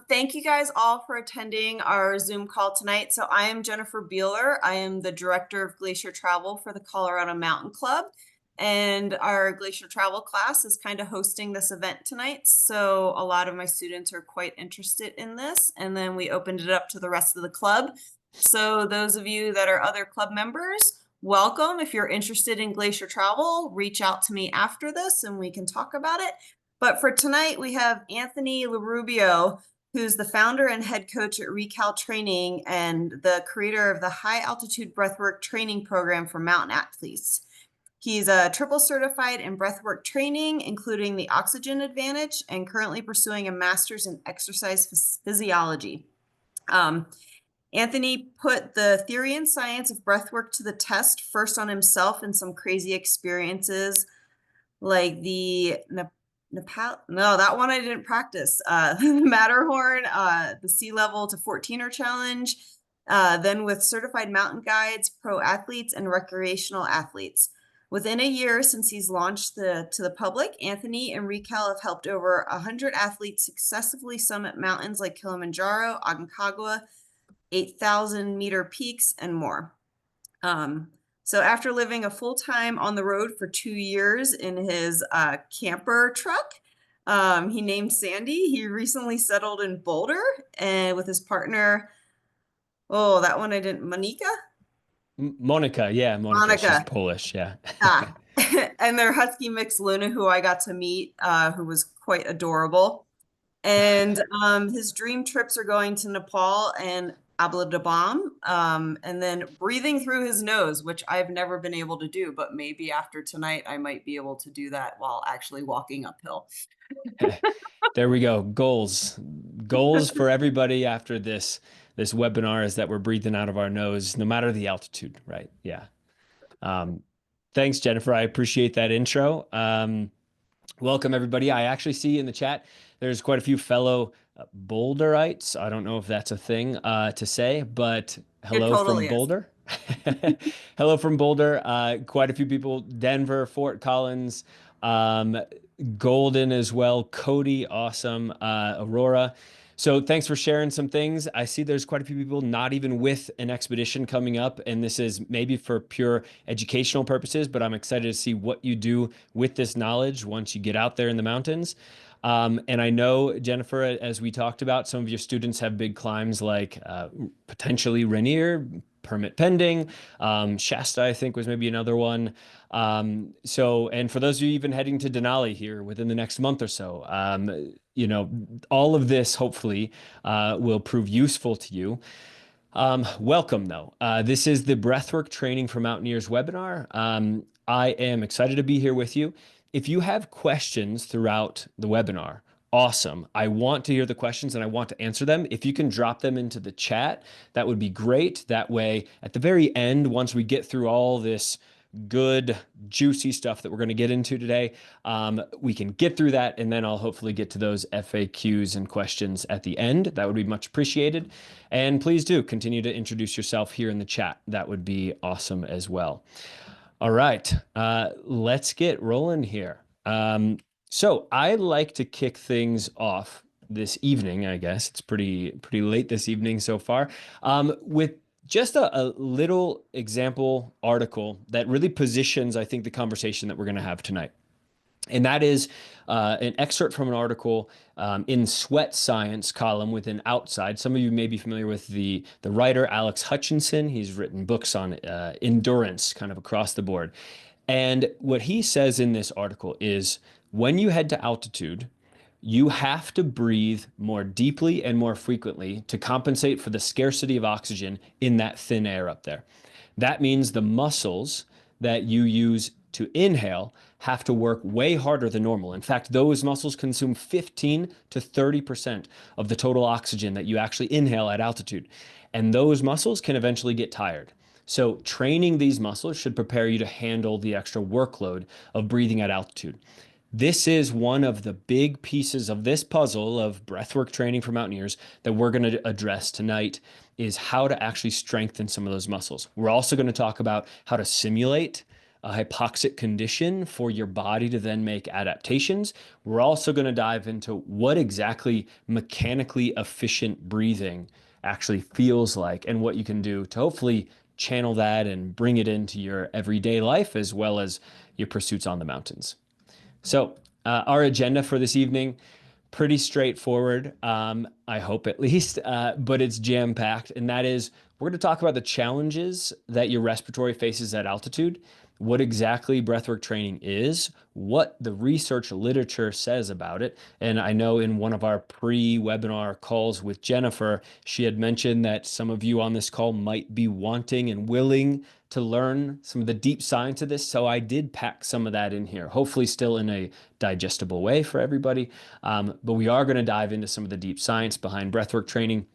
Thank you guys all for attending our Zoom call tonight. So I am Jennifer Beeler. I am the Director of Glacier Travel for the Colorado Mountain Club. And our Glacier Travel class is kind of hosting this event tonight. So a lot of my students are quite interested in this. And then we opened it up to the rest of the club. So those of you that are other club members, welcome. If you're interested in glacier travel, reach out to me after this and we can talk about it. But for tonight, we have Anthony Lorubbio, who's the founder and head coach at Recal Training and the creator of the high altitude breathwork training program for mountain athletes. He's a triple certified in breathwork training, including the oxygen advantage, and currently pursuing a master's in exercise physiology. Anthony put the theory and science of breathwork to the test, first on himself in some crazy experiences like the Nepal, no, that one I didn't practice. Matterhorn, the sea level to 14er challenge, then with certified mountain guides, pro athletes, and recreational athletes. Within a year since he's launched to the public, Anthony and Recal have helped over 100 athletes successfully summit mountains like Kilimanjaro, Aconcagua, 8,000-meter peaks, and more. So after living a full-time on the road for 2 years in his camper truck, he named Sandy. He recently settled in Boulder and with his partner, oh, that one I didn't, Monica, yeah, Monica. She's Polish, yeah. And their husky mix Luna, who I got to meet, who was quite adorable. And his dream trips are going to Nepal and Abladabam, and then breathing through his nose, which I've never been able to do, but maybe after tonight I might be able to do that while actually walking uphill. There we go. Goals for everybody after this webinar is that we're breathing out of our nose, no matter the altitude, right? Yeah. Thanks, Jennifer. I appreciate that intro. Welcome, everybody. I actually see in the chat there's quite a few fellow Boulderites. I don't know if that's a thing to say, but hello from Boulder. Hello from Boulder. Quite a few people. Denver, Fort Collins, Golden as well. Cody, awesome. Aurora. So thanks for sharing some things. I see there's quite a few people not even with an expedition coming up, and this is maybe for pure educational purposes, but I'm excited to see what you do with this knowledge once you get out there in the mountains. And I know, Jennifer, as we talked about, some of your students have big climbs like potentially Rainier, permit pending. Shasta, I think, was maybe another one. And for those of you even heading to Denali here within the next month or so, all of this hopefully will prove useful to you. Welcome, though. This is the Breathwork Training for Mountaineers webinar. I am excited to be here with you. If you have questions throughout the webinar, awesome. I want to hear the questions and I want to answer them. If you can drop them into the chat, that would be great. That way, at the very end, once we get through all this good, juicy stuff that we're going to get into today, we can get through that, and then I'll hopefully get to those FAQs and questions at the end. That would be much appreciated. And please do continue to introduce yourself here in the chat. That would be awesome as well. All right, let's get rolling here. So I like to kick things off this evening, I guess. It's pretty late this evening so far, with just a little example article that really positions, I think, the conversation that we're going to have tonight. And that is an excerpt from an article in Sweat Science column within Outside. Some of you may be familiar with the writer Alex Hutchinson. He's written books on endurance kind of across the board. And what he says in this article is when you head to altitude, you have to breathe more deeply and more frequently to compensate for the scarcity of oxygen in that thin air up there. That means the muscles that you use to inhale have to work way harder than normal. In fact, those muscles consume 15 to 30% of the total oxygen that you actually inhale at altitude. And those muscles can eventually get tired. So training these muscles should prepare you to handle the extra workload of breathing at altitude. This is one of the big pieces of this puzzle of breathwork training for mountaineers that we're going to address tonight, is how to actually strengthen some of those muscles. We're also going to talk about how to simulate a hypoxic condition for your body to then make adaptations. We're also going to dive into what exactly mechanically efficient breathing actually feels like and what you can do to hopefully channel that and bring it into your everyday life as well as your pursuits on the mountains. So, our agenda for this evening, pretty straightforward, I hope at least, but it's jam-packed. And that is, we're going to talk about the challenges that your respiratory faces at altitude, what exactly breathwork training is, what the research literature says about it. And I know in one of our pre-webinar calls with Jennifer, she had mentioned that some of you on this call might be wanting and willing to learn some of the deep science of this. So I did pack some of that in here, hopefully still in a digestible way for everybody. But we are going to dive into some of the deep science behind breathwork training.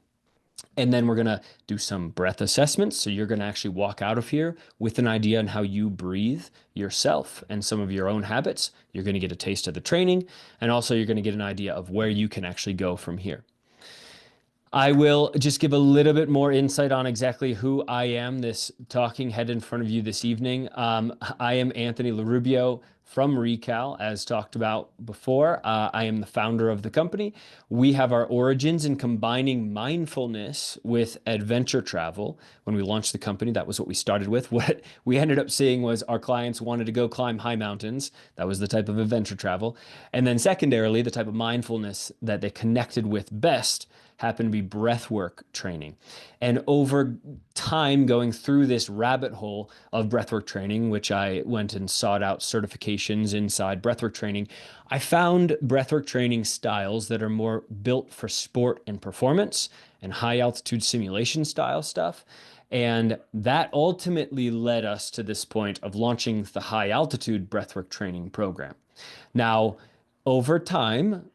And then we're going to do some breath assessments. So you're going to actually walk out of here with an idea on how you breathe yourself and some of your own habits. You're going to get a taste of the training. And also you're going to get an idea of where you can actually go from here. I will just give a little bit more insight on exactly who I am, this talking head in front of you this evening. I am Anthony Lorubbio from Recal, as talked about before. I am the founder of the company. We have our origins in combining mindfulness with adventure travel. When we launched the company, that was what we started with. What we ended up seeing was our clients wanted to go climb high mountains. That was the type of adventure travel. And then secondarily, the type of mindfulness that they connected with best happened to be breathwork training. And over time, going through this rabbit hole of breathwork training, which I went and sought out certifications inside breathwork training, I found breathwork training styles that are more built for sport and performance and high altitude simulation style stuff. And that ultimately led us to this point of launching the high altitude breathwork training program. Now, over time,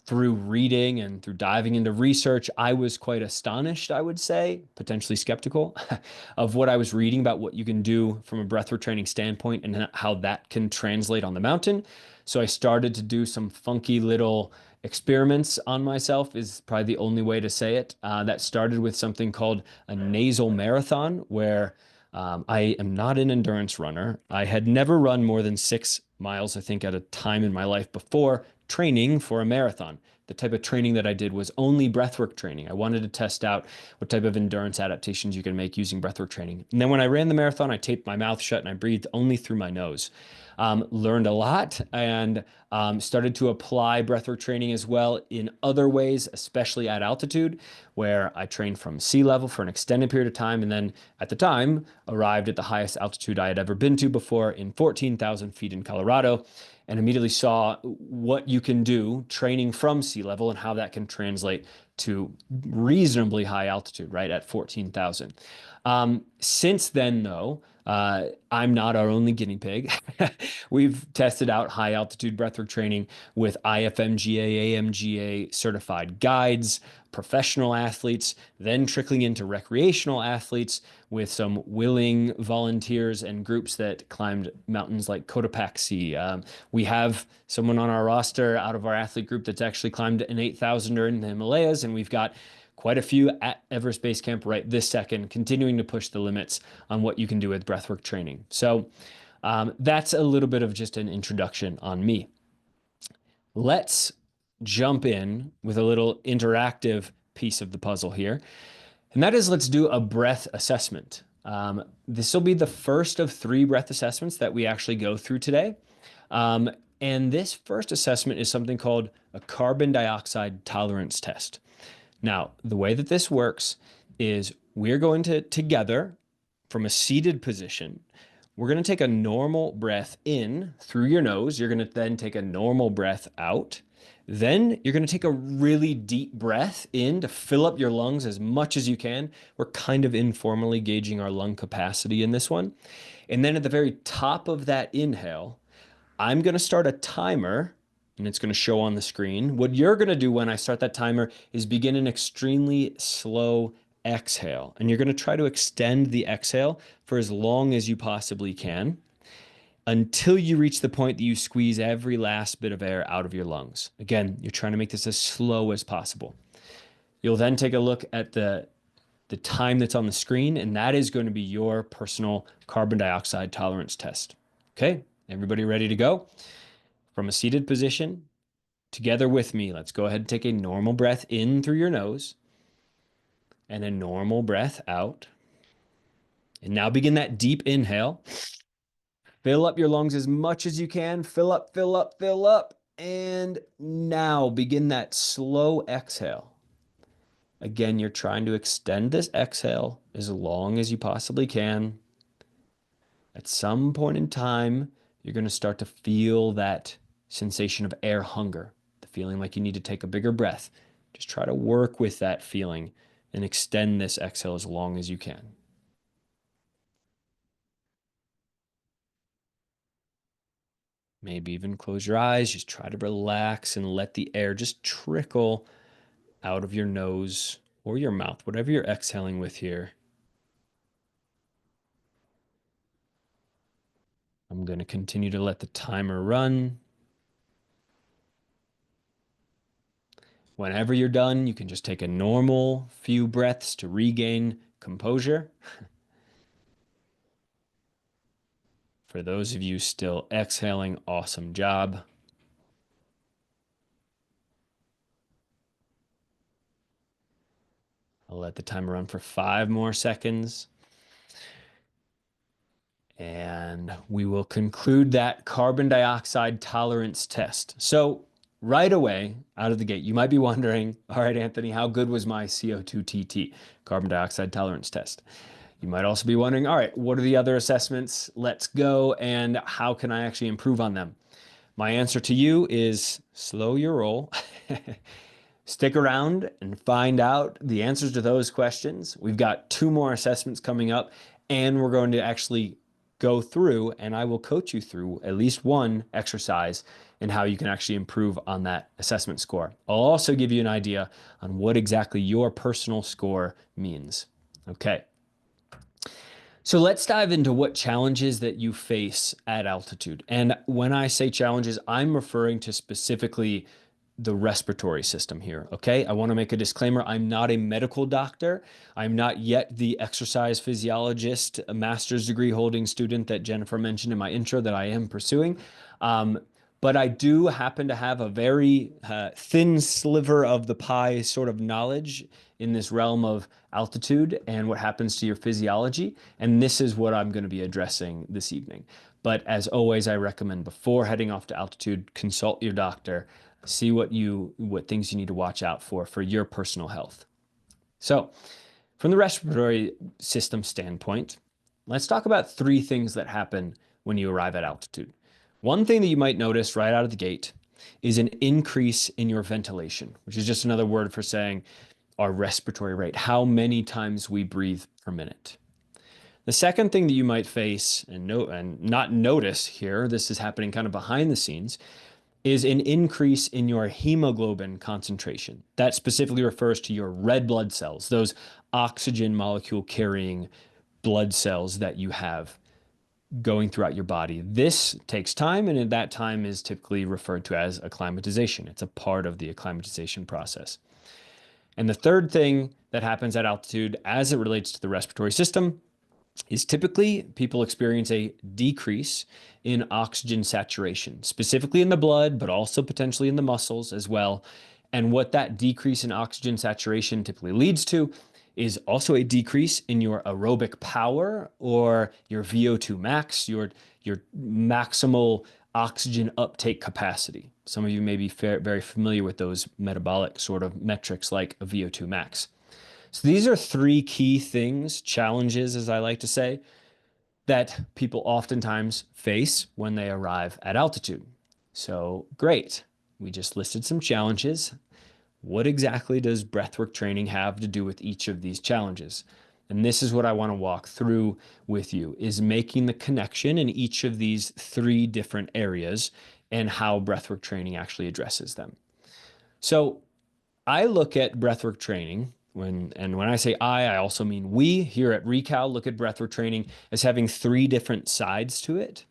through reading and through diving into research, I was quite astonished, I would say, potentially skeptical of what I was reading about what you can do from a breathwork training standpoint and how that can translate on the mountain. So I started to do some funky little experiments on myself, is probably the only way to say it. That started with something called a nasal marathon, where I am not an endurance runner. I had never run more than 6 miles, I think, at a time in my life before training for a marathon. The type of training that I did was only breathwork training. I wanted to test out what type of endurance adaptations you can make using breathwork training. And then when I ran the marathon, I taped my mouth shut and I breathed only through my nose. Learned a lot and started to apply breathwork training as well in other ways, especially at altitude, where I trained from sea level for an extended period of time. And then at the time, arrived at the highest altitude I had ever been to before in 14,000 feet in Colorado, and immediately saw what you can do training from sea level and how that can translate to reasonably high altitude, right, at 14,000. Since then, though, I'm not our only guinea pig. We've tested out high altitude breathwork training with IFMGA, AMGA certified guides, professional athletes, then trickling into recreational athletes with some willing volunteers and groups that climbed mountains like Cotopaxi. We have someone on our roster out of our athlete group that's actually climbed an 8,000er in the Himalayas, and we've got quite a few at Everest Base Camp right this second, continuing to push the limits on what you can do with breathwork training. So that's a little bit of just an introduction on me. Let's jump in with a little interactive piece of the puzzle here. And that is, let's do a breath assessment. This will be the first of 3 breath assessments that we actually go through today. And this first assessment is something called a carbon dioxide tolerance test. Now, the way that this works is we're going to, together, from a seated position, we're going to take a normal breath in through your nose. You're going to then take a normal breath out. Then you're going to take a really deep breath in to fill up your lungs as much as you can. We're kind of informally gauging our lung capacity in this one. And then at the very top of that inhale, I'm going to start a timer, and it's going to show on the screen. What you're going to do when I start that timer is begin an extremely slow exhale. And you're going to try to extend the exhale for as long as you possibly can until you reach the point that you squeeze every last bit of air out of your lungs. Again, you're trying to make this as slow as possible. You'll then take a look at the the time that's on the screen, and that is going to be your personal carbon dioxide tolerance test. Okay, everybody ready to go? From a seated position, together with me, let's go ahead and take a normal breath in through your nose and a normal breath out. And now begin that deep inhale. Fill up your lungs as much as you can. Fill up, fill up, fill up. And now begin that slow exhale. Again, you're trying to extend this exhale as long as you possibly can. At some point in time, you're going to start to feel that sensation of air hunger, the feeling like you need to take a bigger breath. Just try to work with that feeling and extend this exhale as long as you can. Maybe even close your eyes. Just try to relax and let the air just trickle out of your nose or your mouth, whatever you're exhaling with here. I'm going to continue to let the timer run. Whenever you're done, you can just take a normal few breaths to regain composure. For those of you still exhaling, awesome job. I'll let the timer run for 5 more seconds. And we will conclude that carbon dioxide tolerance test. So right away, out of the gate, you might be wondering, all right, Anthony, how good was my CO2 TT, carbon dioxide tolerance test? You might also be wondering, all right, what are the other assessments? Let's go, and how can I actually improve on them? My answer to you is slow your roll. Stick around and find out the answers to those questions. We've got 2 more assessments coming up, and we're going to actually go through, and I will coach you through at least one exercise and how you can actually improve on that assessment score. I'll also give you an idea on what exactly your personal score means. Okay. So let's dive into what challenges that you face at altitude. And when I say challenges, I'm referring to specifically the respiratory system here. Okay. I want to make a disclaimer. I'm not a medical doctor. I'm not yet the exercise physiologist, a master's degree holding student that Jennifer mentioned in my intro that I am pursuing. But I do happen to have a very thin sliver of the pie sort of knowledge in this realm of altitude and what happens to your physiology. And this is what I'm going to be addressing this evening. But as always, I recommend before heading off to altitude, consult your doctor, see what things you need to watch out for your personal health. So from the respiratory system standpoint, let's talk about 3 things that happen when you arrive at altitude. One thing that you might notice right out of the gate is an increase in your ventilation, which is just another word for saying our respiratory rate, how many times we breathe per minute. The second thing that you might face and not notice here, this is happening kind of behind the scenes, is an increase in your hemoglobin concentration. That specifically refers to your red blood cells, those oxygen molecule carrying blood cells that you have going throughout your body. This takes time, and that time is typically referred to as acclimatization. It's a part of the acclimatization process. And the third thing that happens at altitude as it relates to the respiratory system is typically people experience a decrease in oxygen saturation, specifically in the blood, but also potentially in the muscles as well. And what that decrease in oxygen saturation typically leads to is also a decrease in your aerobic power or your VO2 max, your maximal oxygen uptake capacity. Some of you may be very familiar with those metabolic sort of metrics like a VO2 max. So these are 3 key things, challenges, as I like to say, that people oftentimes face when they arrive at altitude. So great. We just listed some challenges. What exactly does breathwork training have to do with each of these challenges? And this is what I want to walk through with you, is making the connection in each of these 3 different areas and how breathwork training actually addresses them. So I look at breathwork training when I say I also mean we here at Recal look at breathwork training as having 3 different sides to it.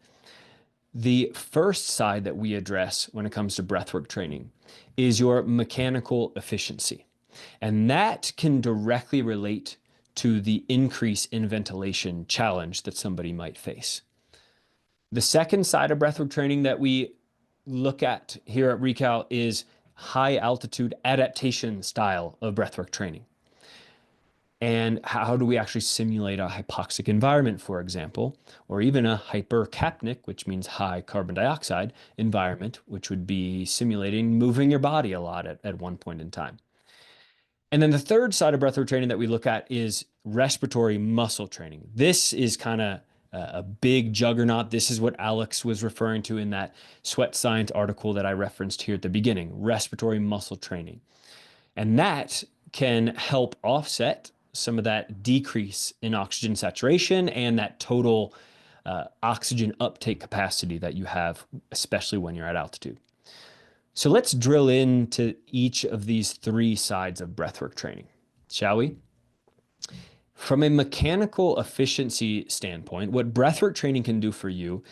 The first side that we address when it comes to breathwork training is your mechanical efficiency. And that can directly relate to the increase in ventilation challenge that somebody might face. The second side of breathwork training that we look at here at Recal is high altitude adaptation style of breathwork training. And how do we actually simulate a hypoxic environment, for example, or even a hypercapnic, which means high carbon dioxide environment, which would be simulating moving your body a lot at one point in time. And then the third side of breathwork training that we look at is respiratory muscle training. This is kind of a big juggernaut. This is what Alex was referring to in that Sweat Science article that I referenced here at the beginning, respiratory muscle training. And that can help offset some of that decrease in oxygen saturation and that total oxygen uptake capacity that you have, especially when you're at altitude. So let's drill into each of these three sides of breathwork training, shall we? From a mechanical efficiency standpoint, what breathwork training can do for you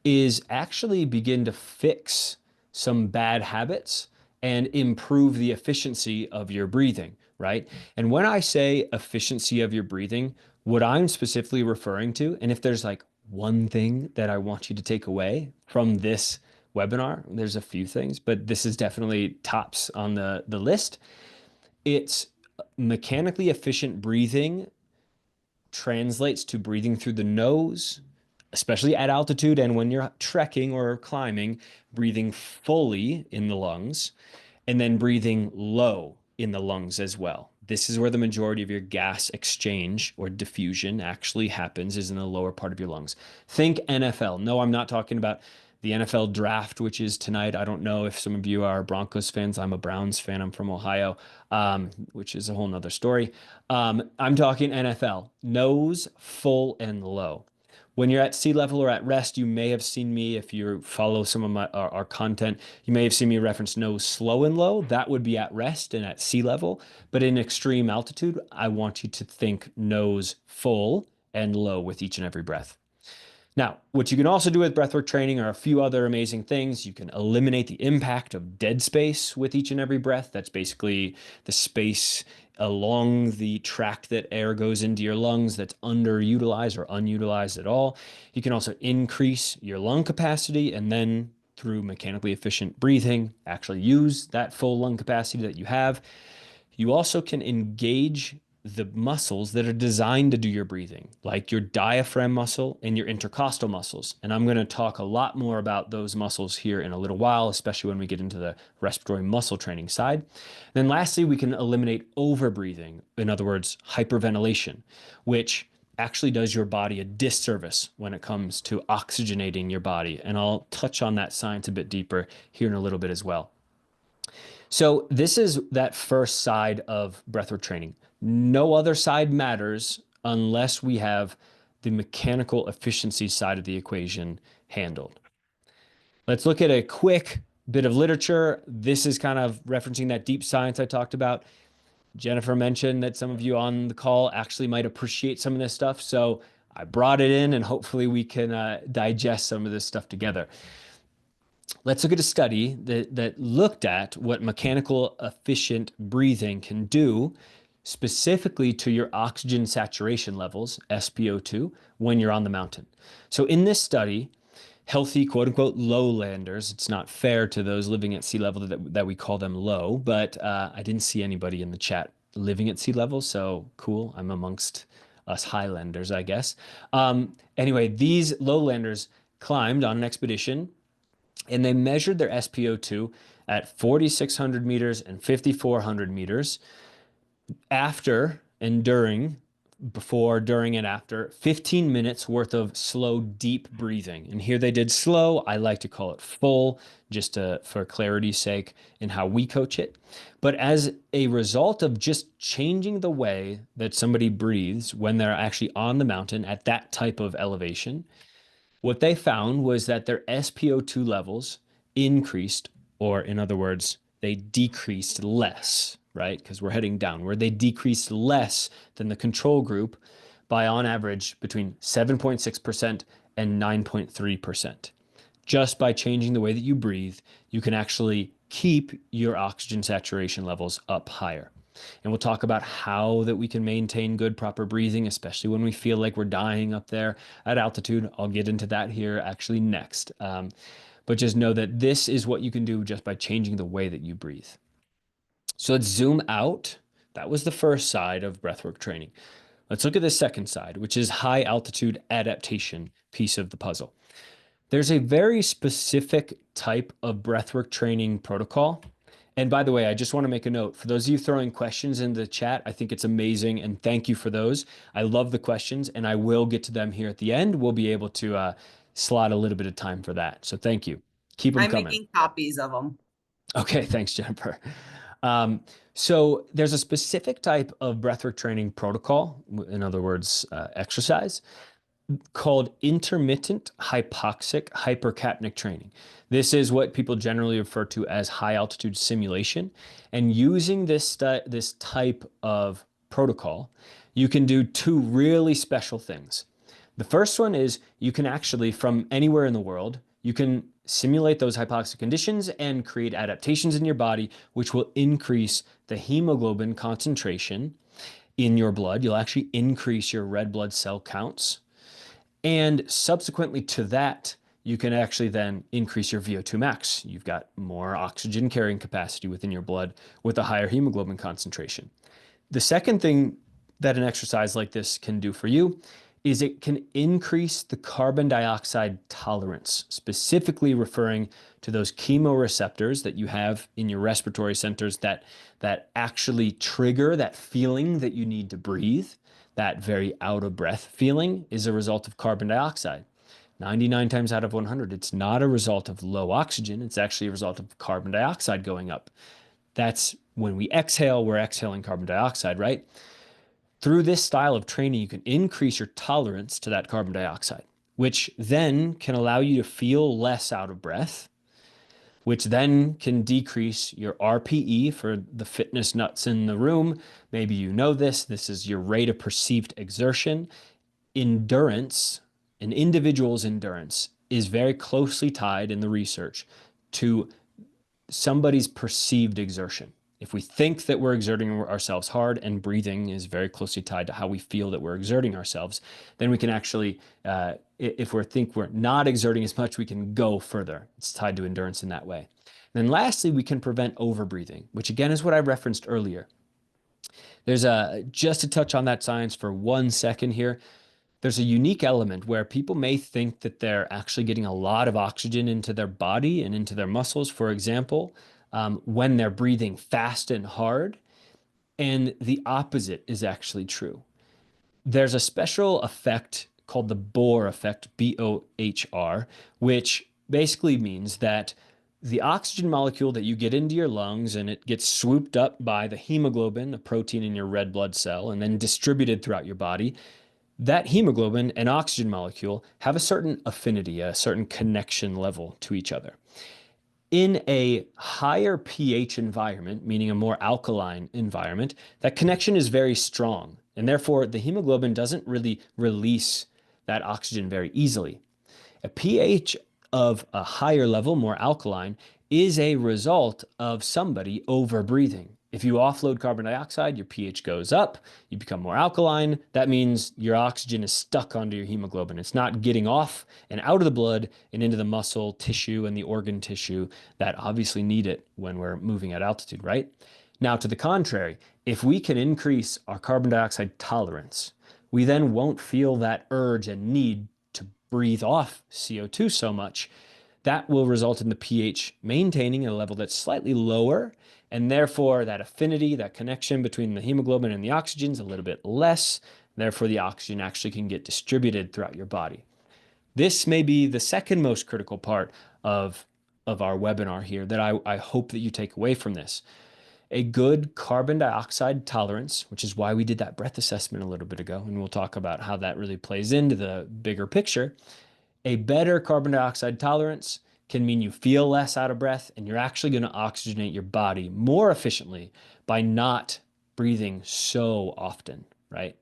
is actually begin to fix some bad habits and improve the efficiency of your breathing, right? And when I say efficiency of your breathing, what I'm specifically referring to, and if there's like one thing that I want you to take away from this webinar, there's a few things, but this is definitely tops on the list. It's mechanically efficient breathing translates to breathing through the nose, especially at altitude and when you're trekking or climbing, breathing fully in the lungs, and then breathing low in the lungs as well. This is where the majority of your gas exchange or diffusion actually happens, is in the lower part of your lungs. Think NFL. No, I'm not talking about the NFL draft, which is tonight. I don't know if some of you are Broncos fans. I'm a Browns fan. I'm from Ohio, which is a whole nother story. I'm talking NFL, nose full and low. When you're at sea level or at rest, you may have seen me, if you follow some of our content, you may have seen me reference nose slow and low. That would be at rest and at sea level. But in extreme altitude, I want you to think nose full and low with each and every breath. Now, what you can also do with breathwork training are a few other amazing things. You can eliminate the impact of dead space with each and every breath. That's basically the space along the tract that air goes into your lungs that's underutilized or unutilized at all. You can also increase your lung capacity and then through mechanically efficient breathing, actually use that full lung capacity that you have. You also can engage the muscles that are designed to do your breathing, like your diaphragm muscle and your intercostal muscles. And I'm going to talk a lot more about those muscles here in a little while, especially when we get into the respiratory muscle training side. Then lastly, we can eliminate overbreathing. In other words, hyperventilation, which actually does your body a disservice when it comes to oxygenating your body. And I'll touch on that science a bit deeper here in a little bit as well. So this is that first side of breathwork training. No other side matters unless we have the mechanical efficiency side of the equation handled. Let's look at a quick bit of literature. This is kind of referencing that deep science I talked about. Jennifer mentioned that some of you on the call actually might appreciate some of this stuff. So I brought it in and hopefully we can digest some of this stuff together. Let's look at a study that looked at what mechanical efficient breathing can do specifically to your oxygen saturation levels, SpO2, when you're on the mountain. So in this study, healthy quote unquote lowlanders, it's not fair to those living at sea level that we call them low, but I didn't see anybody in the chat living at sea level, so cool. I'm amongst us highlanders, I guess. Anyway, these lowlanders climbed on an expedition and they measured their SpO2 at 4,600 meters and 5,400 meters after and during, before, during, and after 15 minutes worth of slow, deep breathing. And here they did slow. I like to call it full, just for clarity's sake in how we coach it. But as a result of just changing the way that somebody breathes when they're actually on the mountain at that type of elevation, what they found was that their SpO2 levels increased, or in other words, they decreased less, right? Because we're heading downward. They decreased less than the control group by on average between 7.6% and 9.3%. Just by changing the way that you breathe, you can actually keep your oxygen saturation levels up higher. And we'll talk about how that we can maintain good, proper breathing, especially when we feel like we're dying up there at altitude. I'll get into that here actually next. But just know that this is what you can do just by changing the way that you breathe. So let's zoom out. That was the first side of breathwork training. Let's look at the second side, which is high altitude adaptation piece of the puzzle. There's a very specific type of breathwork training protocol. And by the way, I just want to make a note for those of you throwing questions in the chat. I think it's amazing, and thank you for those. I love the questions, and I will get to them here at the end. We'll be able to slot a little bit of time for that. So thank you. Keep them I'm coming. making copies of them. Okay, thanks, Jennifer. Um, so there's a specific type of breathwork training protocol, in other words, exercise, called intermittent hypoxic hypercapnic training. This is what people generally refer to as high altitude simulation. And using this type of protocol, you can do two really special things. The first one is you can actually, from anywhere in the world, you can simulate those hypoxic conditions and create adaptations in your body, which will increase the hemoglobin concentration in your blood. You'll actually increase your red blood cell counts. And subsequently to that, you can actually then increase your VO2 max. You've got more oxygen carrying capacity within your blood with a higher hemoglobin concentration. The second thing that an exercise like this can do for you is it can increase the carbon dioxide tolerance, specifically referring to those chemoreceptors that you have in your respiratory centers that actually trigger that feeling that you need to breathe. That very out of breath feeling is a result of carbon dioxide. 99 times out of 100, it's not a result of low oxygen. It's actually a result of carbon dioxide going up. That's when we exhale, we're exhaling carbon dioxide, right? Through this style of training, you can increase your tolerance to that carbon dioxide, which then can allow you to feel less out of breath, which then can decrease your RPE for the fitness nuts in the room. Maybe you know this. This is your rate of perceived exertion. Endurance, an individual's endurance, is very closely tied in the research to somebody's perceived exertion. If we think that we're exerting ourselves hard, and breathing is very closely tied to how we feel that we're exerting ourselves, then we can actually, if we think we're not exerting as much, we can go further. It's tied to endurance in that way. And then lastly, we can prevent overbreathing, which again is what I referenced earlier. There's just to touch on that science for 1 second here. There's a unique element where people may think that they're actually getting a lot of oxygen into their body and into their muscles, for example, when they're breathing fast and hard. And the opposite is actually true. There's a special effect called the Bohr effect, B-O-H-R, which basically means that the oxygen molecule that you get into your lungs and it gets swooped up by the hemoglobin, a protein in your red blood cell, and then distributed throughout your body, that hemoglobin and oxygen molecule have a certain affinity, a certain connection level to each other. In a higher pH environment, meaning a more alkaline environment, that connection is very strong. And therefore, the hemoglobin doesn't really release that oxygen very easily. A pH of a higher level, more alkaline, is a result of somebody overbreathing. If you offload carbon dioxide, your pH goes up, you become more alkaline. That means your oxygen is stuck onto your hemoglobin. It's not getting off and out of the blood and into the muscle tissue and the organ tissue that obviously need it when we're moving at altitude, right? Now, to the contrary, if we can increase our carbon dioxide tolerance, we then won't feel that urge and need to breathe off CO2 so much. That will result in the pH maintaining at a level that's slightly lower, and therefore that affinity, that connection between the hemoglobin and the oxygen is a little bit less. Therefore, the oxygen actually can get distributed throughout your body. This may be the second most critical part of our webinar here that I hope that you take away from this. A good carbon dioxide tolerance, which is why we did that breath assessment a little bit ago, and we'll talk about how that really plays into the bigger picture. A better carbon dioxide tolerance can mean you feel less out of breath, and you're actually going to oxygenate your body more efficiently by not breathing so often, right?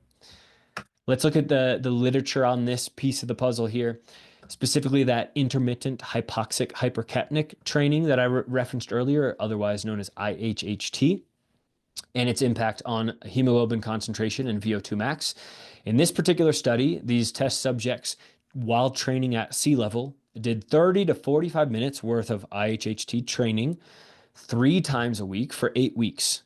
Let's look at the literature on this piece of the puzzle here, specifically that intermittent hypoxic hypercapnic training that I referenced earlier, otherwise known as IHHT. and its impact on hemoglobin concentration and VO2 max. In this particular study, these test subjects, while training at sea level, did 30 to 45 minutes worth of IHHT training 3 times a week for 8 weeks.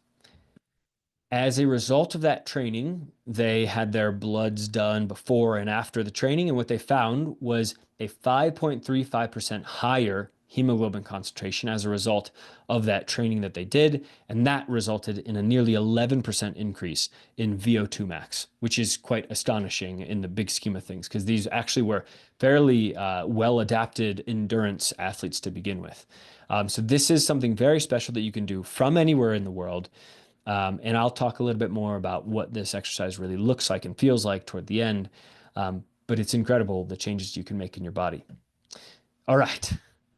As a result of that training, they had their bloods done before and after the training, and what they found was a 5.35% higher hemoglobin concentration as a result of that training that they did, and that resulted in a nearly 11% increase in VO2 max, which is quite astonishing in the big scheme of things, because these actually were fairly well-adapted endurance athletes to begin with. So this is something very special that you can do from anywhere in the world. And I'll talk a little bit more about what this exercise really looks like and feels like toward the end. But it's incredible the changes you can make in your body. All right.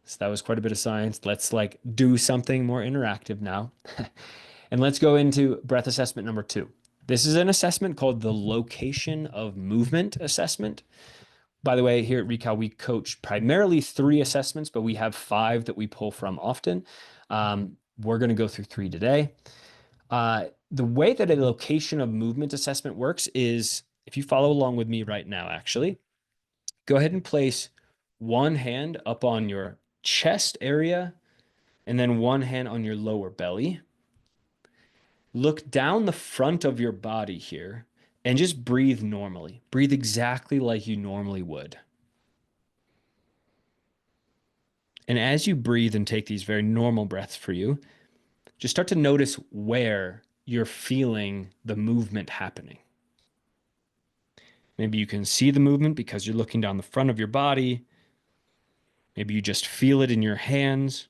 So that was quite a bit of science. Let's do something more interactive now. And let's go into breath assessment number 2. This is an assessment called the location of movement assessment. By the way, here at Recal, we coach primarily 3 assessments, but we have 5 that we pull from often. We're going to go through 3 today. The way that a location of movement assessment works is, if you follow along with me right now, actually, go ahead and place one hand up on your chest area and then one hand on your lower belly. Look down the front of your body here and just breathe normally. Breathe exactly like you normally would. And as you breathe and take these very normal breaths for you, just start to notice where you're feeling the movement happening. Maybe you can see the movement because you're looking down the front of your body. Maybe you just feel it in your hands,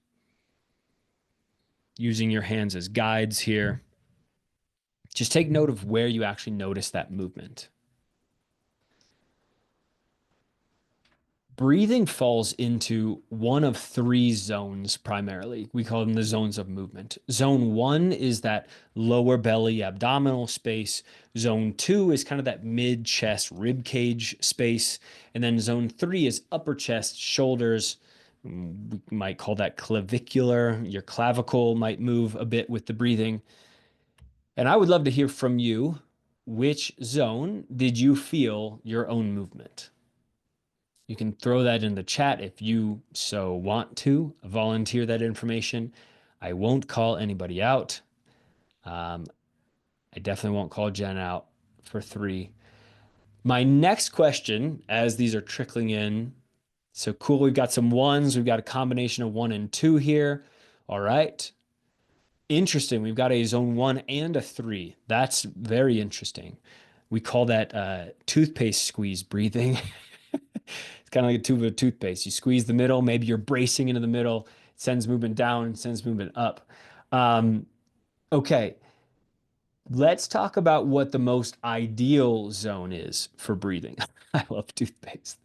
using your hands as guides here. Just take note of where you actually notice that movement. Breathing falls into one of 3 zones primarily. We call them the zones of movement. Zone 1 is that lower belly abdominal space. Zone 2 is kind of that mid chest rib cage space. And then zone 3 is upper chest, shoulders. We might call that clavicular. Your clavicle might move a bit with the breathing. And I would love to hear from you. Which zone did you feel your own movement? You can throw that in the chat if you so want to volunteer that information. I won't call anybody out. I definitely won't call Jen out for 3. My next question, as these are trickling in, so cool, we've got some 1s. We've got a combination of 1 and 2 here. All right. Interesting. We've got a zone 1 and a 3. That's very interesting. We call that toothpaste squeeze breathing. It's kind of like a tube of toothpaste. You squeeze the middle, maybe you're bracing into the middle, it sends movement down, sends movement up. Okay, let's talk about what the most ideal zone is for breathing. I love toothpaste.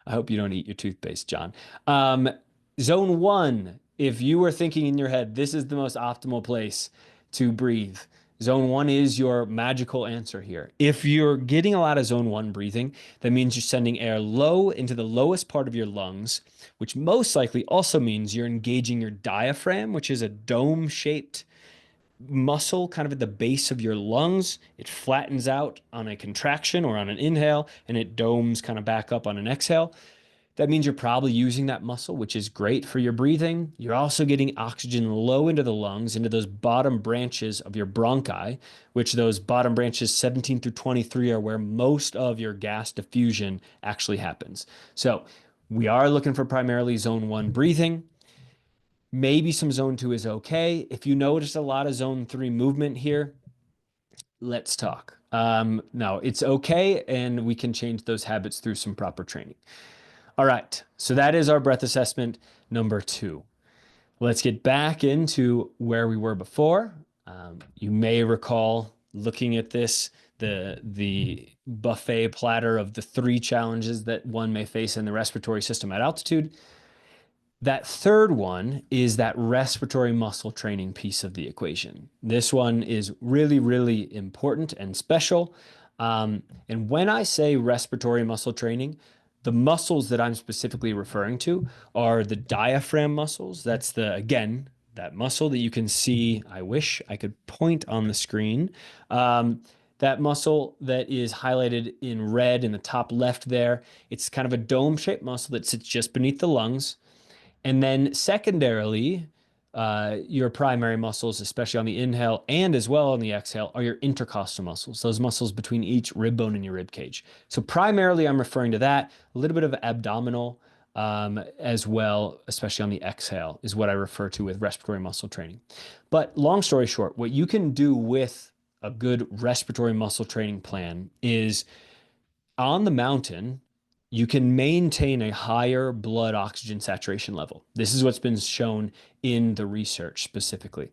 I hope you don't eat your toothpaste, John. Zone 1, if you were thinking in your head, this is the most optimal place to breathe. Zone 1 is your magical answer here. If you're getting a lot of zone 1 breathing, that means you're sending air low into the lowest part of your lungs, which most likely also means you're engaging your diaphragm, which is a dome-shaped muscle kind of at the base of your lungs. It flattens out on a contraction or on an inhale, and it domes kind of back up on an exhale. That means you're probably using that muscle, which is great for your breathing. You're also getting oxygen low into the lungs, into those bottom branches of your bronchi, which those bottom branches 17 through 23 are where most of your gas diffusion actually happens. So we are looking for primarily zone 1 breathing. Maybe some zone 2 is okay. If you notice a lot of zone 3 movement here, let's talk. Now, it's okay, and we can change those habits through some proper training. All right, so that is our breath assessment number 2. Let's get back into where we were before. You may recall looking at this, the buffet platter of the 3 challenges that one may face in the respiratory system at altitude. That third one is that respiratory muscle training piece of the equation. This one is really, really important and special. And when I say respiratory muscle training, the muscles that I'm specifically referring to are the diaphragm muscles. That's again, that muscle that you can see. I wish I could point on the screen. Um, that muscle that is highlighted in red in the top left there, it's kind of a dome-shaped muscle that sits just beneath the lungs. And then secondarily, your primary muscles, especially on the inhale and as well on the exhale, are your intercostal muscles, those muscles between each rib bone and your rib cage. So primarily, I'm referring to that. A little bit of abdominal as well, especially on the exhale, is what I refer to with respiratory muscle training. But long story short, what you can do with a good respiratory muscle training plan is on the mountain, you can maintain a higher blood oxygen saturation level. This is what's been shown in the research specifically.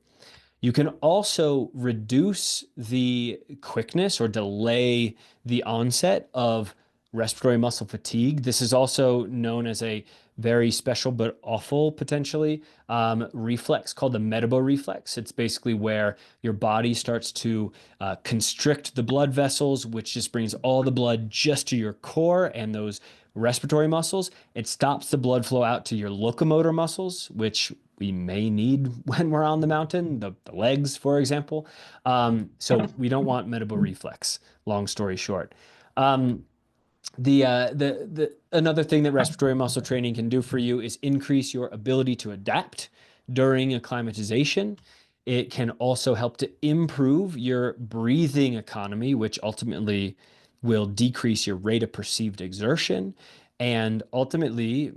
You can also reduce the quickness or delay the onset of respiratory muscle fatigue. This is also known as a very special but awful potentially reflex called the metaboreflex. It's basically where your body starts to constrict the blood vessels, which just brings all the blood just to your core and those respiratory muscles. It stops the blood flow out to your locomotor muscles, which we may need when we're on the mountain, the legs, for example. So we don't want metaboreflex, long story short. Um, the another thing that respiratory muscle training can do for you is increase your ability to adapt during acclimatization. It can also help to improve your breathing economy, which ultimately will decrease your rate of perceived exertion and ultimately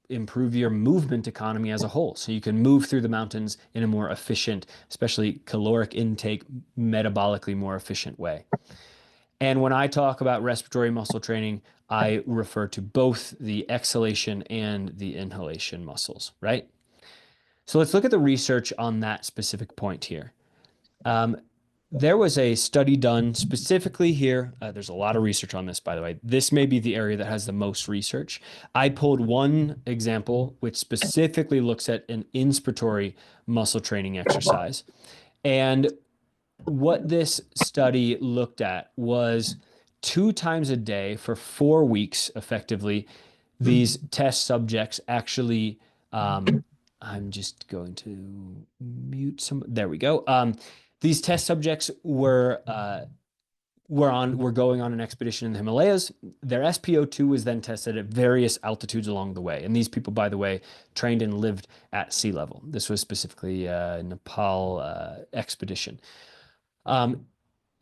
improve your movement economy as a whole. So you can move through the mountains in a more efficient, especially caloric intake, metabolically more efficient way. And when I talk about respiratory muscle training, I refer to both the exhalation and the inhalation muscles, right? So let's look at the research on that specific point here. Um, there was a study done specifically here. There's a lot of research on this, by the way. This may be the area that has the most research. I pulled one example which specifically looks at an inspiratory muscle training exercise. And what this study looked at was 2 times a day for 4 weeks, effectively, these test subjects actually, I'm just going to mute some, there we go. These test subjects were going on an expedition in the Himalayas. Their SpO2 was then tested at various altitudes along the way. And these people, by the way, trained and lived at sea level. This was specifically a Nepal expedition. Um,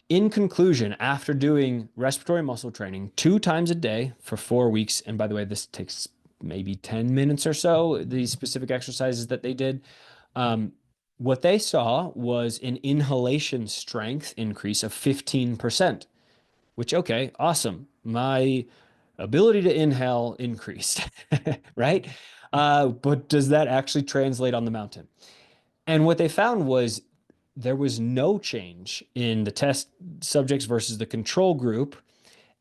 in conclusion, after doing respiratory muscle training 2 times a day for 4 weeks, and by the way, this takes maybe 10 minutes or so, these specific exercises that they did, um, what they saw was an inhalation strength increase of 15%, which, okay, awesome. My ability to inhale increased, right? But does that actually translate on the mountain? And what they found was there was no change in the test subjects versus the control group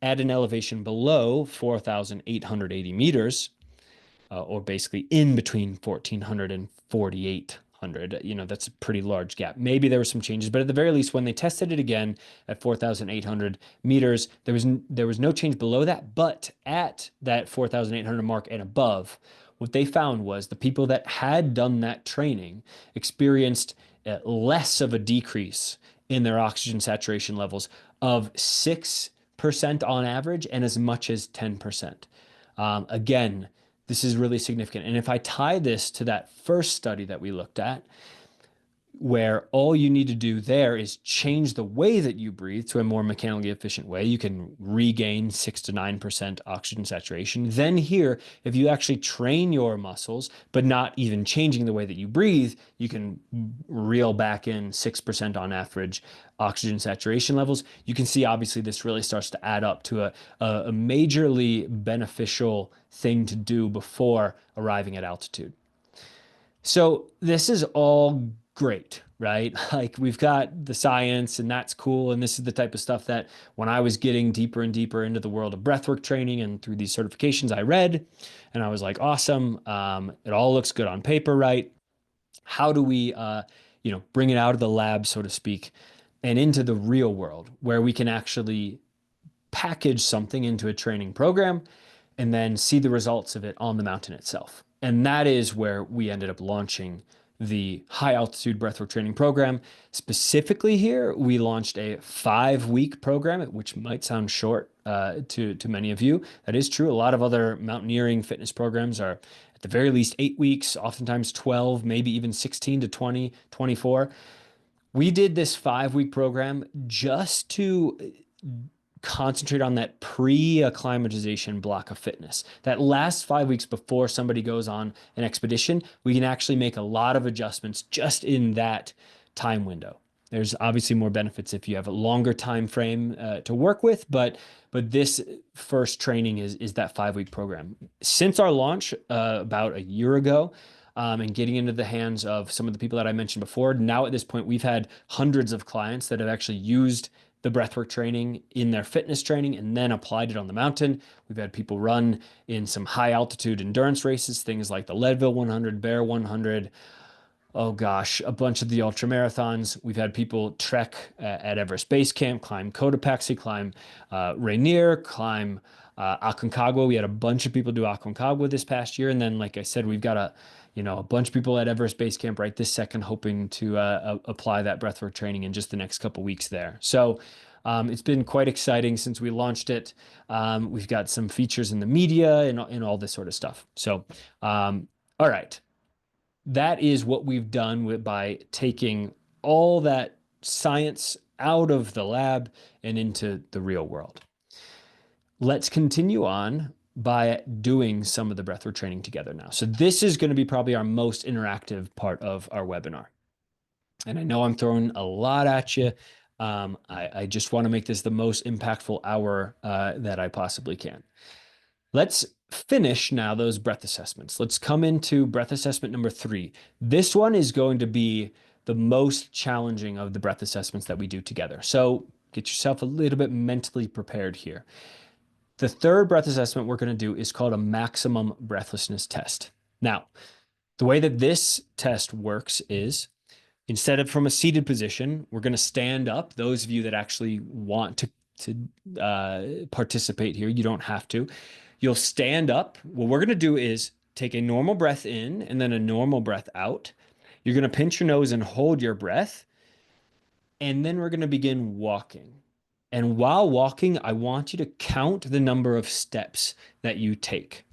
at an elevation below 4,880 meters, or basically in between 1,400 and 4,800. You know, that's a pretty large gap. Maybe there were some changes, but at the very least, when they tested it again at 4,800 meters, there was no change below that. But at that 4,800 mark and above, what they found was the people that had done that training experienced less of a decrease in their oxygen saturation levels of 6% on average and as much as 10%. Again, this is really significant. And if I tie this to that first study that we looked at, where all you need to do there is change the way that you breathe to a more mechanically efficient way, you can regain 6 to 9% oxygen saturation. Then here, if you actually train your muscles, but not even changing the way that you breathe, you can reel back in 6% on average oxygen saturation levels. You can see, obviously, this really starts to add up to a majorly beneficial thing to do before arriving at altitude. So this is all great, right? Like we've got the science and that's cool. And this is the type of stuff that when I was getting deeper and deeper into the world of breathwork training and through these certifications, I read and I was like, awesome. It all looks good on paper, right? How do we, bring it out of the lab, so to speak, and into the real world where we can actually package something into a training program and then see the results of it on the mountain itself. And that is where we ended up launching the high altitude breathwork training program. Specifically here, we launched a 5-week program, which might sound short to many of you. That is true. A lot of other mountaineering fitness programs are at the very least 8 weeks, oftentimes 12, maybe even 16 to 20, 24. We did this 5-week program just to concentrate on that pre-acclimatization block of fitness. That last 5 weeks before somebody goes on an expedition, we can actually make a lot of adjustments just in that time window. There's obviously more benefits if you have a longer time frame to work with, but this first training is that 5-week program. Since our launch about a year ago, and getting into the hands of some of the people that I mentioned before, now at this point, we've had hundreds of clients that have actually used the breathwork training in their fitness training and then applied it on the mountain. We've had people run in some high altitude endurance races, things like the Leadville 100, Bear 100. Oh gosh, a bunch of the ultra marathons. We've had people trek at Everest Base Camp, climb Cotopaxi, climb Rainier, climb Aconcagua. We had a bunch of people do Aconcagua this past year. And then, like I said, we've got a bunch of people at Everest Base Camp right this second, hoping to apply that breathwork training in just the next couple weeks there. So it's been quite exciting since we launched it. We've got some features in the media and all this sort of stuff. So, all right. That is what we've done by taking all that science out of the lab and into the real world. Let's continue on by doing some of the breathwork training together now. So this is going to be probably our most interactive part of our webinar. And I know I'm throwing a lot at you. I just want to make this the most impactful hour that I possibly can. Let's finish now those breath assessments. Let's come into breath assessment number 3. This one is going to be the most challenging of the breath assessments that we do together. So get yourself a little bit mentally prepared here. The third breath assessment we're going to do is called a maximum breathlessness test. Now, the way that this test works is instead of from a seated position, we're going to stand up. Those of you that actually want to participate here, you don't have to. You'll stand up. What we're going to do is take a normal breath in and then a normal breath out. You're going to pinch your nose and hold your breath. And then we're going to begin walking. And while walking, I want you to count the number of steps that you take.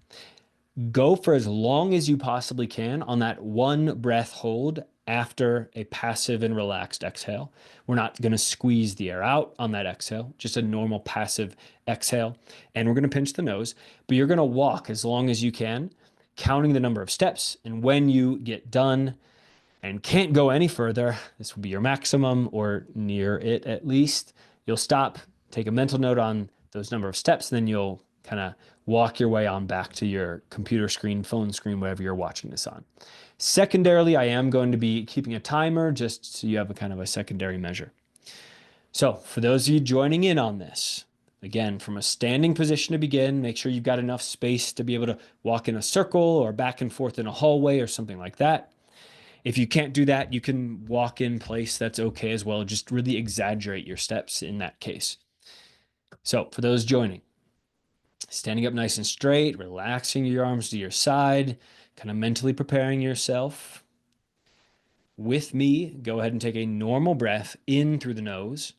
Go for as long as you possibly can on that one breath hold after a passive and relaxed exhale. We're not going to squeeze the air out on that exhale, just a normal passive exhale. And we're going to pinch the nose, but you're going to walk as long as you can, counting the number of steps. And when you get done and can't go any further, this will be your maximum or near it at least. You'll stop, take a mental note on those number of steps, and then you'll kind of walk your way on back to your computer screen, phone screen, whatever you're watching this on. Secondarily, I am going to be keeping a timer just so you have a kind of a secondary measure. So for those of you joining in on this, again, from a standing position to begin, make sure you've got enough space to be able to walk in a circle or back and forth in a hallway or something like that. If you can't do that, you can walk in place. That's okay as well. Just really exaggerate your steps in that case. So for those joining, standing up nice and straight, relaxing your arms to your side, kind of mentally preparing yourself. With me, go ahead and take a normal breath in through the nose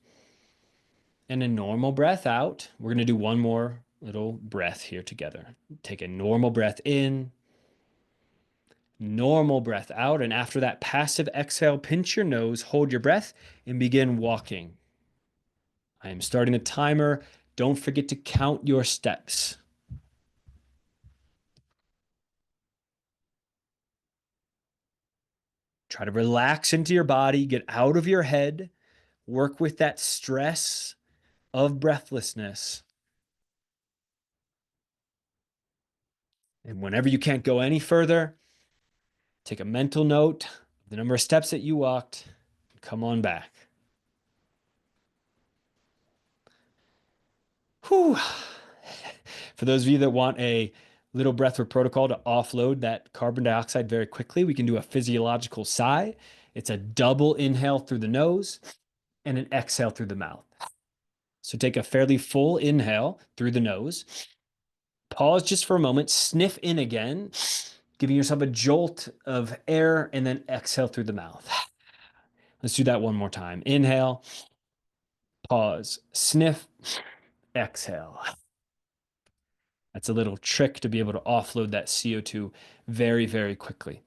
and a normal breath out. We're going to do one more little breath here together. Take a normal breath in, normal breath out. And after that passive exhale, pinch your nose, hold your breath, and begin walking. I am starting the timer. Don't forget to count your steps. Try to relax into your body, get out of your head, work with that stress of breathlessness. And whenever you can't go any further, take a mental note of the number of steps that you walked, and come on back. Whew. For those of you that want a little breathwork protocol to offload that carbon dioxide very quickly, we can do a physiological sigh. It's a double inhale through the nose and an exhale through the mouth. So take a fairly full inhale through the nose. Pause just for a moment, sniff in again, giving yourself a jolt of air, and then exhale through the mouth. Let's do that one more time. Inhale, pause, sniff, exhale. That's a little trick to be able to offload that CO2 very, very quickly.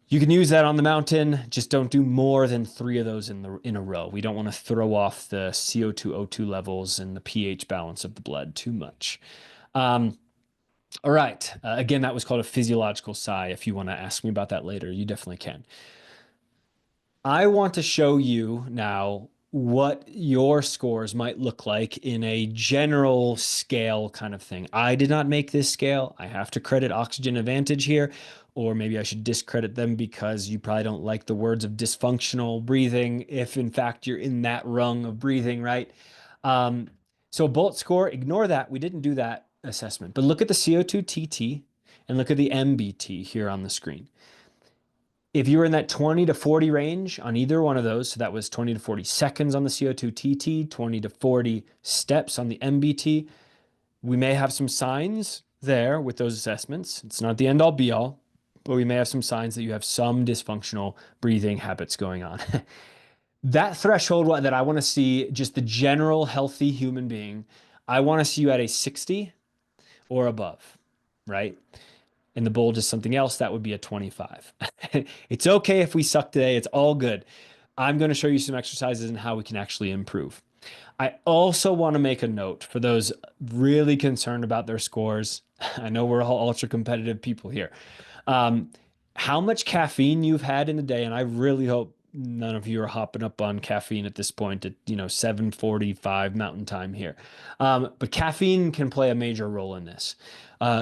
You can use that on the mountain. Just don't do more than 3 of those in a row. We don't want to throw off the CO2 O2 levels and the pH balance of the blood too much. All right. Again, that was called a physiological sigh. If you want to ask me about that later, you definitely can. I want to show you now what your scores might look like in a general scale kind of thing. I did not make this scale. I have to credit Oxygen Advantage here, or maybe I should discredit them because you probably don't like the words of dysfunctional breathing if in fact you're in that rung of breathing, right? Um, so Bolt score, ignore that. We didn't do that assessment, but look at the CO2 TT and look at the MBT here on the screen. If you were in that 20 to 40 range on either one of those, so that was 20 to 40 seconds on the CO2 TT, 20 to 40 steps on the MBT, we may have some signs there with those assessments. It's not the end all be all, but we may have some signs that you have some dysfunctional breathing habits going on. That threshold that I want to see, just the general healthy human being, I want to see you at a 60 or above, right? And the bulge is something else, that would be a 25. It's okay if we suck today. It's all good. I'm going to show you some exercises and how we can actually improve. I also want to make a note for those really concerned about their scores. I know we're all ultra competitive people here. Um, how much caffeine you've had in the day, and I really hope none of you are hopping up on caffeine at this point at 7:45 Mountain Time here. But caffeine can play a major role in this.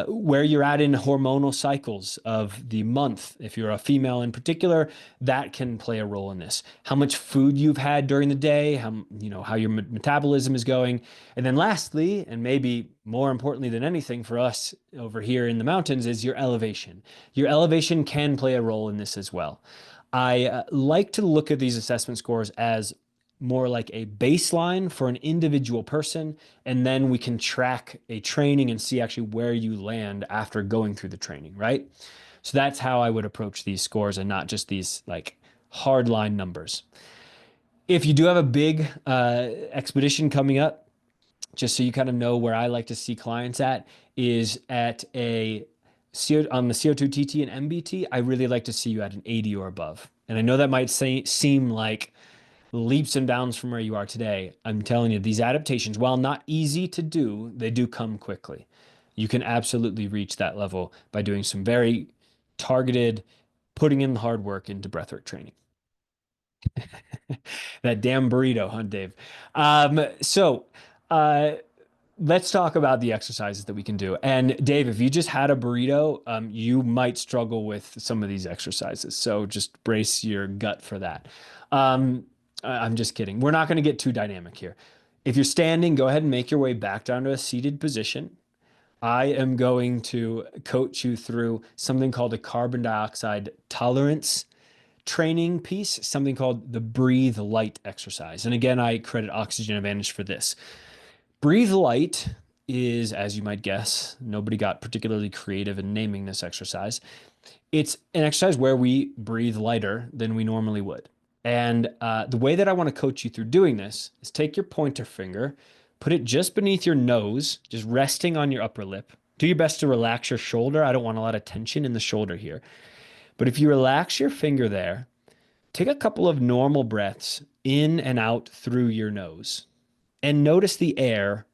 Where you're at in hormonal cycles of the month, if you're a female in particular, that can play a role in this. How much food you've had during the day, how your metabolism is going, and then lastly, and maybe more importantly than anything for us over here in the mountains, is your elevation. Your elevation can play a role in this as well. I like to look at these assessment scores as more like a baseline for an individual person, and then we can track a training and see actually where you land after going through the training, right? So that's how I would approach these scores and not just these like hardline numbers. If you do have a big expedition coming up, just so you kind of know where I like to see clients at, is at on the CO2 TT and MBT, I really like to see you at an 80 or above. And I know that might seem like leaps and bounds from where you are today. I'm telling you, these adaptations, while not easy to do, they do come quickly. You can absolutely reach that level by doing some very targeted, putting in the hard work into breathwork training. That damn burrito, huh, Dave? So, uh, let's talk about the exercises that we can do. And Dave, if you just had a burrito, you might struggle with some of these exercises. So just brace your gut for that. I'm just kidding. We're not going to get too dynamic here. If you're standing, go ahead and make your way back down to a seated position. I am going to coach you through something called a carbon dioxide tolerance training piece, something called the breathe light exercise. And again, I credit Oxygen Advantage for this. Breathe light is, as you might guess, nobody got particularly creative in naming this exercise. It's an exercise where we breathe lighter than we normally would. And the way that I want to coach you through doing this is take your pointer finger, put it just beneath your nose, just resting on your upper lip. Do your best to relax your shoulder. I don't want a lot of tension in the shoulder here. But if you relax your finger there, take a couple of normal breaths in and out through your nose and notice the air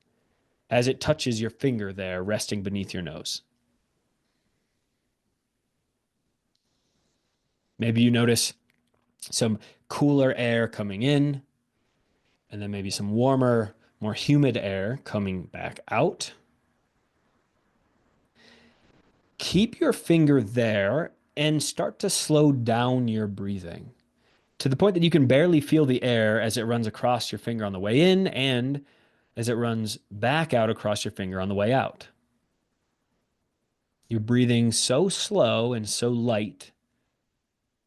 as it touches your finger there, resting beneath your nose. Maybe you notice some cooler air coming in, and then maybe some warmer, more humid air coming back out. Keep your finger there and start to slow down your breathing to the point that you can barely feel the air as it runs across your finger on the way in and as it runs back out across your finger on the way out. You're breathing so slow and so light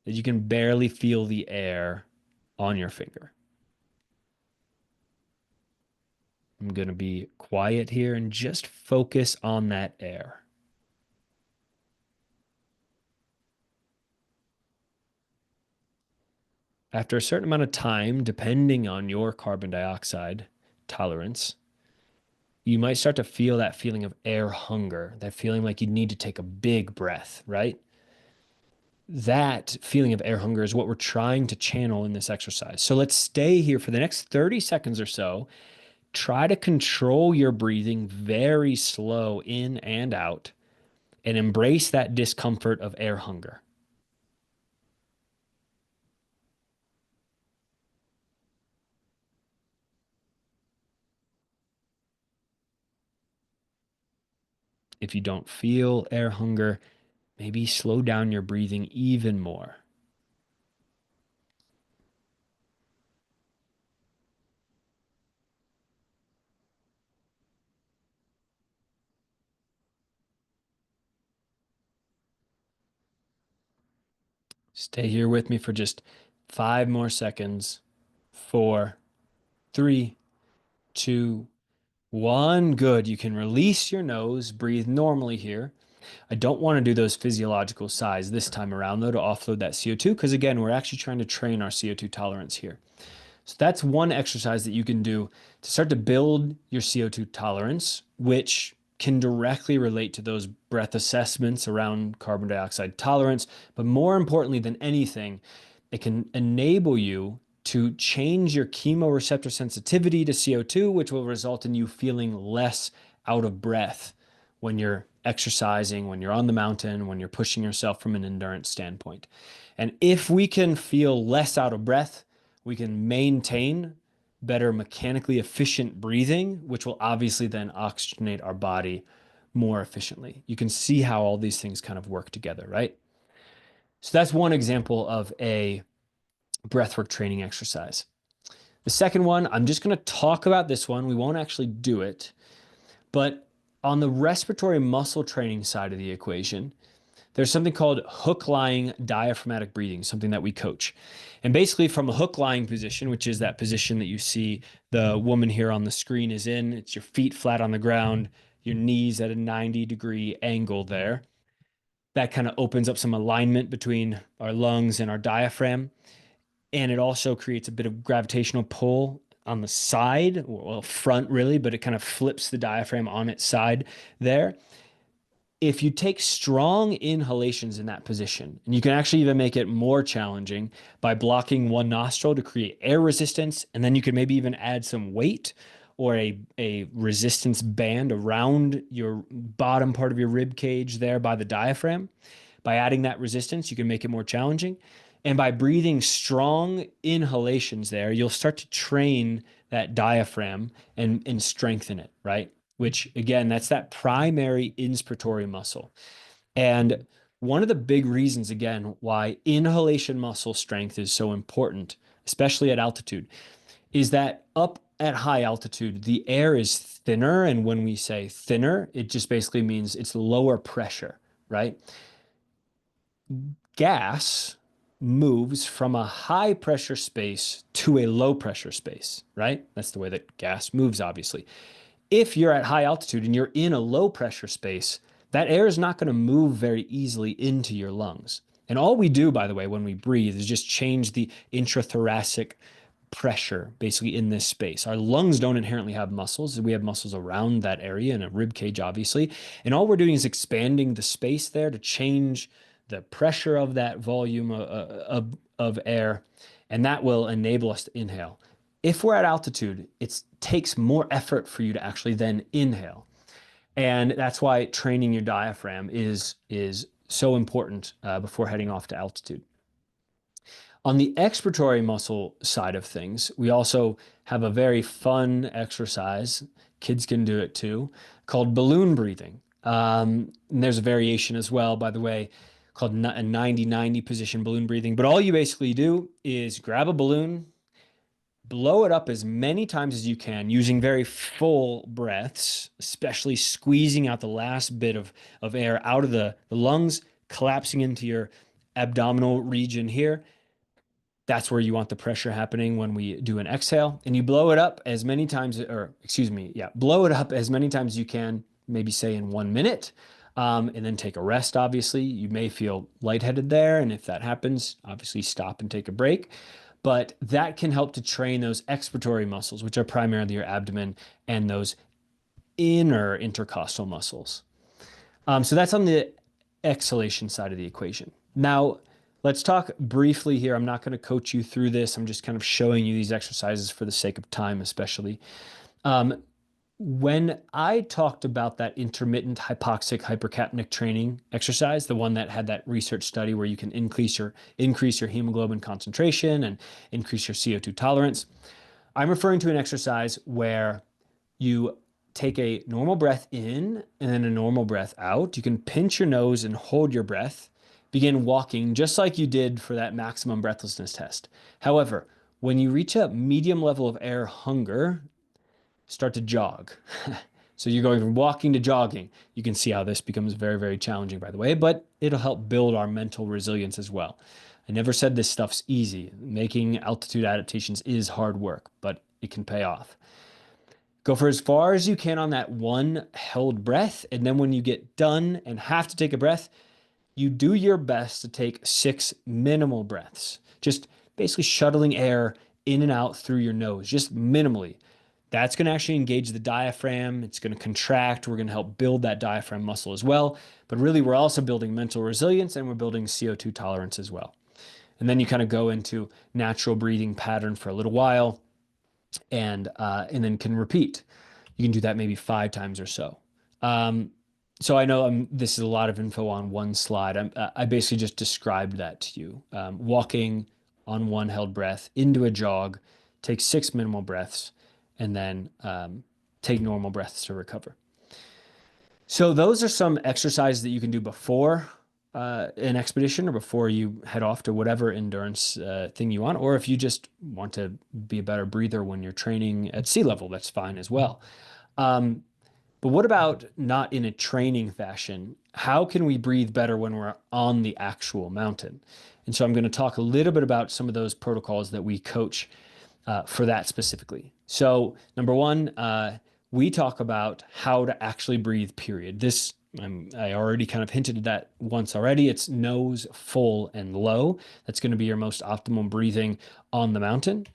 that you can barely feel the air on your finger. I'm going to be quiet here and just focus on that air. After a certain amount of time, depending on your carbon dioxide tolerance, you might start to feel that feeling of air hunger, that feeling like you need to take a big breath, right? That feeling of air hunger is what we're trying to channel in this exercise. So let's stay here for the next 30 seconds or so. Try to control your breathing very slow in and out and embrace that discomfort of air hunger. If you don't feel air hunger, maybe slow down your breathing even more. Stay here with me for just 5 more seconds. 4, 3, 2, 1. Good. You can release your nose, breathe normally here. I don't want to do those physiological sighs this time around, though, to offload that CO2, because again, we're actually trying to train our CO2 tolerance here. So that's one exercise that you can do to start to build your CO2 tolerance, which can directly relate to those breath assessments around carbon dioxide tolerance. But more importantly than anything, it can enable you to change your chemoreceptor sensitivity to CO2, which will result in you feeling less out of breath when you're exercising, when you're on the mountain, when you're pushing yourself from an endurance standpoint. And if we can feel less out of breath, we can maintain better mechanically efficient breathing, which will obviously then oxygenate our body more efficiently. You can see how all these things kind of work together, right? So that's one example of a breathwork training exercise. The second one, I'm just going to talk about this one. We won't actually do it. But on the respiratory muscle training side of the equation, there's something called hook lying diaphragmatic breathing, something that we coach. And basically, from a hook lying position, which is that position that you see the woman here on the screen is in, it's your feet flat on the ground, your knees at a 90-degree angle there. That kind of opens up some alignment between our lungs and our diaphragm. And it also creates a bit of gravitational pull on the side, well, front really, but it kind of flips the diaphragm on its side there. If you take strong inhalations in that position, and you can actually even make it more challenging by blocking one nostril to create air resistance, and then you could maybe even add some weight or a resistance band around your bottom part of your rib cage there by the diaphragm. By adding that resistance, you can make it more challenging. And by breathing strong inhalations there, you'll start to train that diaphragm and strengthen it, right? Which again, that's that primary inspiratory muscle. And one of the big reasons, again, why inhalation muscle strength is so important, especially at altitude, is that up at high altitude, the air is thinner. And when we say thinner, it just basically means it's lower pressure, right? Gas moves from a high pressure space to a low pressure space, right? That's the way that gas moves, obviously. If you're at high altitude and you're in a low pressure space, that air is not going to move very easily into your lungs. And all we do, by the way, when we breathe is just change the intrathoracic pressure basically in this space. Our lungs don't inherently have muscles. We have muscles around that area and a rib cage, obviously. And all we're doing is expanding the space there to change the pressure of that volume of air. And that will enable us to inhale. If we're at altitude, it takes more effort for you to actually then inhale. And that's why training your diaphragm is so important before heading off to altitude. On the expiratory muscle side of things, we also have a very fun exercise. Kids can do it too, called balloon breathing. And there's a variation as well, by the way, called a 90-90 position balloon breathing. But all you basically do is grab a balloon, blow it up as many times as you can using very full breaths, especially squeezing out the last bit of air out of the lungs, collapsing into your abdominal region here. That's where you want the pressure happening when we do an exhale. And you blow it up as many times, or excuse me, yeah, blow it up as many times as you can, maybe say in 1 minute, and then take a rest, obviously. You may feel lightheaded there. And if that happens, obviously stop and take a break. but that can help to train those expiratory muscles, which are primarily your abdomen and those inner intercostal muscles. So that's on the exhalation side of the equation. Now, let's talk briefly here. I'm not going to coach you through this. I'm just kind of showing you these exercises for the sake of time, especially. Um, when I talked about that intermittent hypoxic hypercapnic training exercise, the one that had that research study where you can increase your hemoglobin concentration and increase your CO2 tolerance, I'm referring to an exercise where you take a normal breath in and then a normal breath out. You can pinch your nose and hold your breath. Begin walking just like you did for that maximum breathlessness test. However, when you reach a medium level of air hunger, start to jog. So you're going from walking to jogging. You can see how this becomes very, very challenging, by the way, but it'll help build our mental resilience as well. I never said this stuff's easy. Making altitude adaptations is hard work, but it can pay off. Go for as far as you can on that one held breath. And then when you get done and have to take a breath, you do your best to take 6 minimal breaths, just basically shuttling air in and out through your nose, just minimally. That's going to actually engage the diaphragm. It's going to contract. We're going to help build that diaphragm muscle as well. But really, we're also building mental resilience and we're building CO2 tolerance as well. And then you kind of go into natural breathing pattern for a little while and then can repeat. You can do that maybe 5 times or so. So I know this is a lot of info on one slide. I basically just described that to you. Walking on one held breath into a jog, take 6 minimal breaths, and then take normal breaths to recover. So those are some exercises that you can do before an expedition or before you head off to whatever endurance thing you want, or if you just want to be a better breather when you're training at sea level, that's fine as well. But what about not in a training fashion? How can we breathe better when we're on the actual mountain? And so I'm going to talk a little bit about some of those protocols that we coach for that specifically. So number one, we talk about how to actually breathe, period. This, I already kind of hinted at that once already. It's nose full and low. That's going to be your most optimal breathing on the mountain.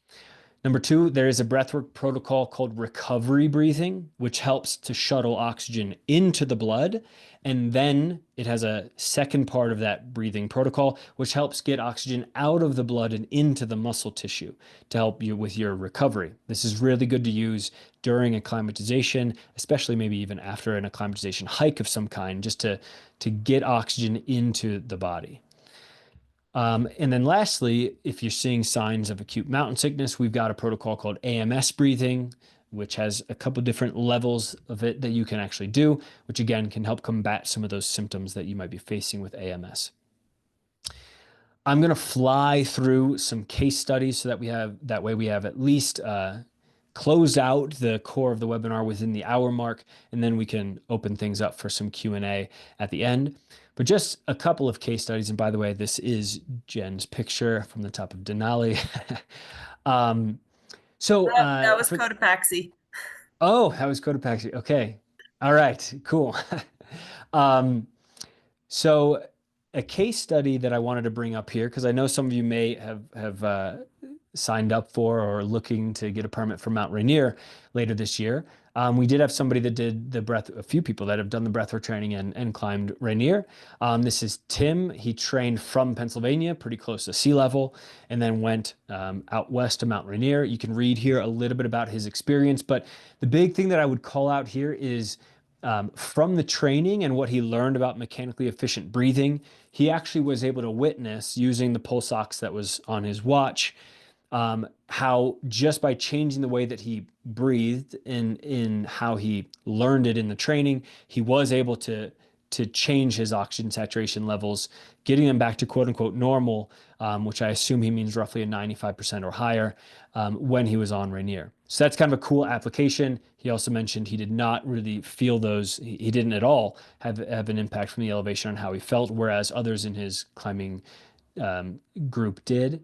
Number two, there is a breathwork protocol called recovery breathing, which helps to shuttle oxygen into the blood. And then it has a second part of that breathing protocol, which helps get oxygen out of the blood and into the muscle tissue to help you with your recovery. This is really good to use during acclimatization, especially maybe even after an acclimatization hike of some kind, just to get oxygen into the body. And then lastly, if you're seeing signs of acute mountain sickness, we've got a protocol called AMS breathing, which has a couple different levels of it that you can actually do, which again can help combat some of those symptoms that you might be facing with AMS. I'm going to fly through some case studies so that way we have at least closed out the core of the webinar within the hour mark, and then we can open things up for some Q&A at the end. But just a couple of case studies. And by the way, this is Jen's picture from the top of Denali. um, That was Cotopaxi. Oh, that was Cotopaxi. Okay. All right, cool. um, so a case study that I wanted to bring up here, because I know some of you may have signed up for or looking to get a permit for Mount Rainier later this year. We did have somebody that did a few people that have done the breathwork training and climbed Rainier. This is Tim. He trained from Pennsylvania, pretty close to sea level, and then went out west to Mount Rainier. You can read here a little bit about his experience, but the big thing that I would call out here is from the training and what he learned about mechanically efficient breathing, he actually was able to witness using the pulse ox that was on his watch how just by changing the way that he breathed in how he learned it in the training, he was able to change his oxygen saturation levels, getting them back to quote unquote normal, which I assume he means roughly a 95% or higher when he was on Rainier. So that's kind of a cool application. He also mentioned he did not really feel those, he didn't at all have an impact from the elevation on how he felt, whereas others in his climbing group did.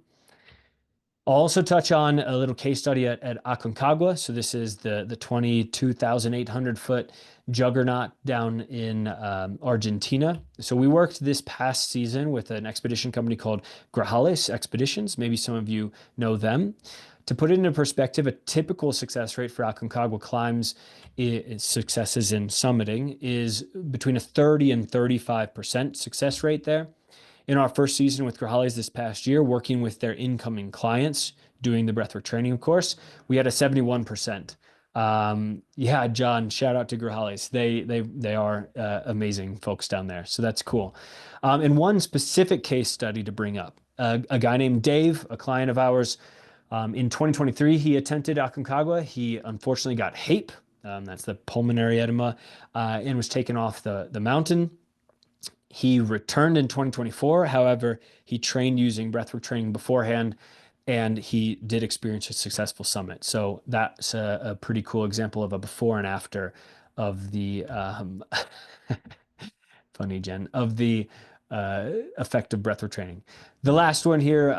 I'll also touch on a little case study at Aconcagua. So this is the 22,800 foot juggernaut down in Argentina. So we worked this past season with an expedition company called Grajales Expeditions. Maybe some of you know them. To put it into perspective, a typical success rate for Aconcagua climbs, successes in summiting, is between a 30 and 35% success rate there. In our first season with Grajales this past year, working with their incoming clients, doing the breathwork training, of course, we had a 71%. Yeah, John, shout out to Grajales. They are amazing folks down there. So that's cool. And one specific case study to bring up, a guy named Dave, a client of ours, in 2023, he attempted Aconcagua. He unfortunately got HAPE, that's the pulmonary edema, and was taken off the mountain. He returned in 2024. However, he trained using breathwork training beforehand, and he did experience a successful summit. So that's a pretty cool example of a before and after of the funny, Jen, of the effective breathwork training. The last one here,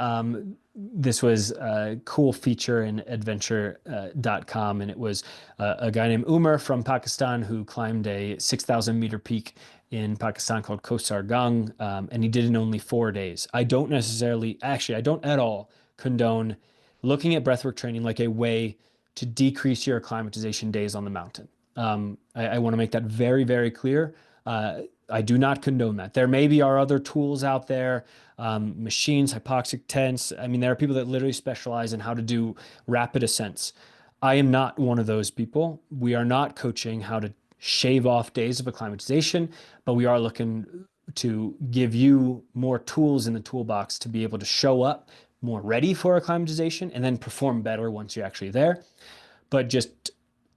this was a cool feature in adventure.com, and it was a guy named Umar from Pakistan who climbed a 6,000 meter peak in Pakistan called Kosar Gang, and he did it in only 4 days. I don't at all condone looking at breathwork training like a way to decrease your acclimatization days on the mountain. I want to make that very, very clear. I do not condone that. There maybe are other tools out there, machines, hypoxic tents. I mean, there are people that literally specialize in how to do rapid ascents. I am not one of those people. We are not coaching how to shave off days of acclimatization, but we are looking to give you more tools in the toolbox to be able to show up more ready for acclimatization and then perform better once you're actually there. But just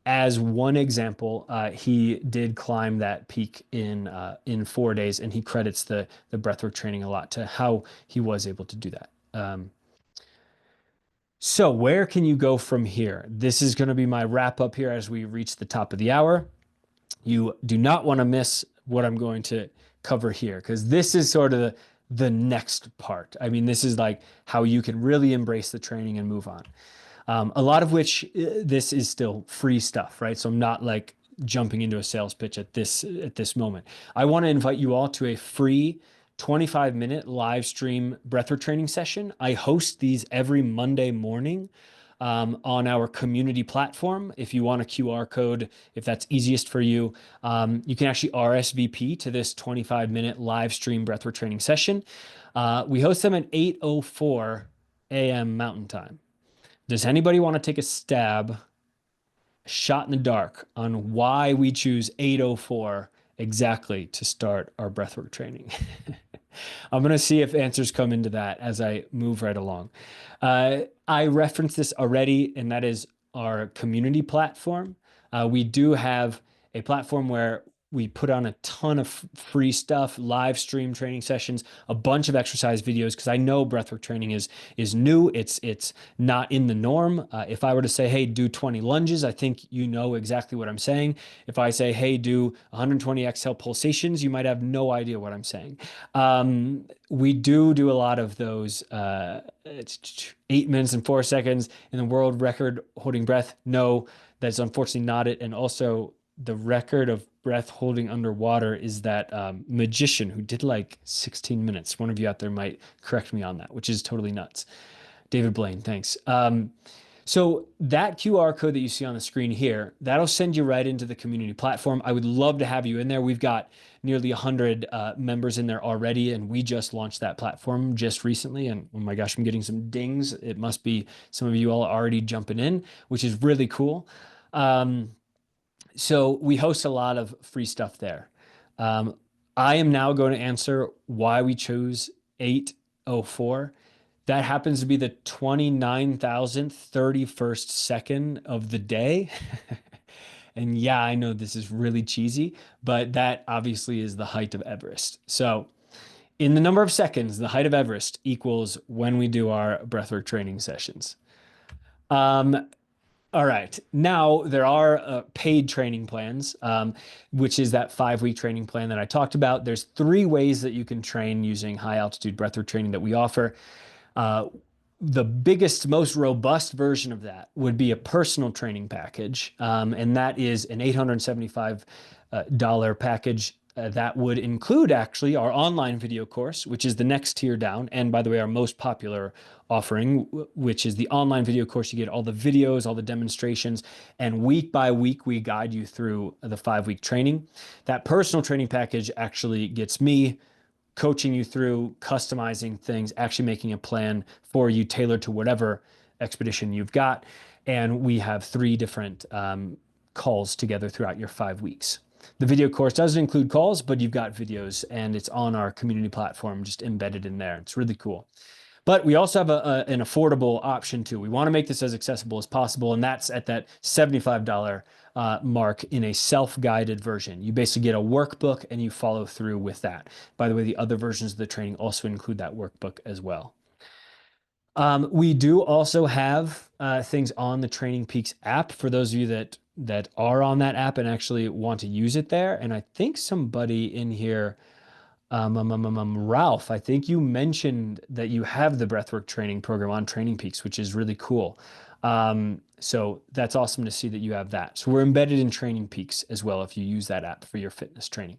as one example, he did climb that peak in 4 days, and he credits the breathwork training a lot to how he was able to do that. So where can you go from here? This is going to be my wrap up here as we reach the top of the hour. You do not want to miss what I'm going to cover here, because this is sort of the next part. I mean, this is like how you can really embrace the training and move on. A lot of which this is still free stuff, right? So I'm not like jumping into a sales pitch at this moment. I want to invite you all to a free 25-minute live stream breathwork training session. I host these every Monday morning on our community platform. If you want a QR code, if that's easiest for you, you can actually RSVP to this 25-minute live stream breathwork training session. We host them at 8:04 a.m. Mountain Time. Does anybody want to take a shot in the dark on why we choose 8:04 exactly to start our breathwork training? I'm going to see if answers come into that as I move right along. I referenced this already, and that is our community platform. We do have a platform where we put on a ton of free stuff, live stream training sessions, a bunch of exercise videos, because I know breathwork training is new. It's not in the norm. If I were to say, hey, do 20 lunges, I think you know exactly what I'm saying. If I say, hey, do 120 exhale pulsations, you might have no idea what I'm saying. We do a lot of those. It's 8 minutes and 4 seconds in the world record holding breath. No, that's unfortunately not it. And also, the record of breath holding underwater is that magician who did like 16 minutes. One of you out there might correct me on that, which is totally nuts. David Blaine, thanks. So that QR code that you see on the screen here, that'll send you right into the community platform. I would love to have you in there. We've got nearly 100 members in there already, and we just launched that platform just recently. And oh my gosh, I'm getting some dings. It must be some of you all already jumping in, which is really cool. So we host a lot of free stuff there. I am now going to answer why we chose 8:04. That happens to be the 29,031st second of the day. And yeah, I know this is really cheesy, but that obviously is the height of Everest. So in the number of seconds, the height of Everest equals when we do our breathwork training sessions. All right. Now there are paid training plans, which is that 5-week training plan that I talked about. There's 3 ways that you can train using high altitude breathwork training that we offer. The biggest, most robust version of that would be a personal training package. And that is an $875 package that would include actually our online video course, which is the next tier down. And by the way, our most popular offering, which is the online video course. You get all the videos, all the demonstrations, and week by week, we guide you through the 5 week training. That personal training package actually gets me coaching you through customizing things, actually making a plan for you tailored to whatever expedition you've got. And we have 3 different calls together throughout your 5 weeks. The video course doesn't include calls, but you've got videos and it's on our community platform just embedded in there. It's really cool. But we also have an affordable option too. We want to make this as accessible as possible, and that's at that $75 mark in a self-guided version. You basically get a workbook and you follow through with that. By the way, the other versions of the training also include that workbook as well. We do also have things on the Training Peaks app for those of you that are on that app and actually want to use it there. And I think somebody in here Ralph, I think you mentioned that you have the breathwork training program on Training Peaks, which is really cool. So that's awesome to see that you have that. So we're embedded in Training Peaks as well if you use that app for your fitness training.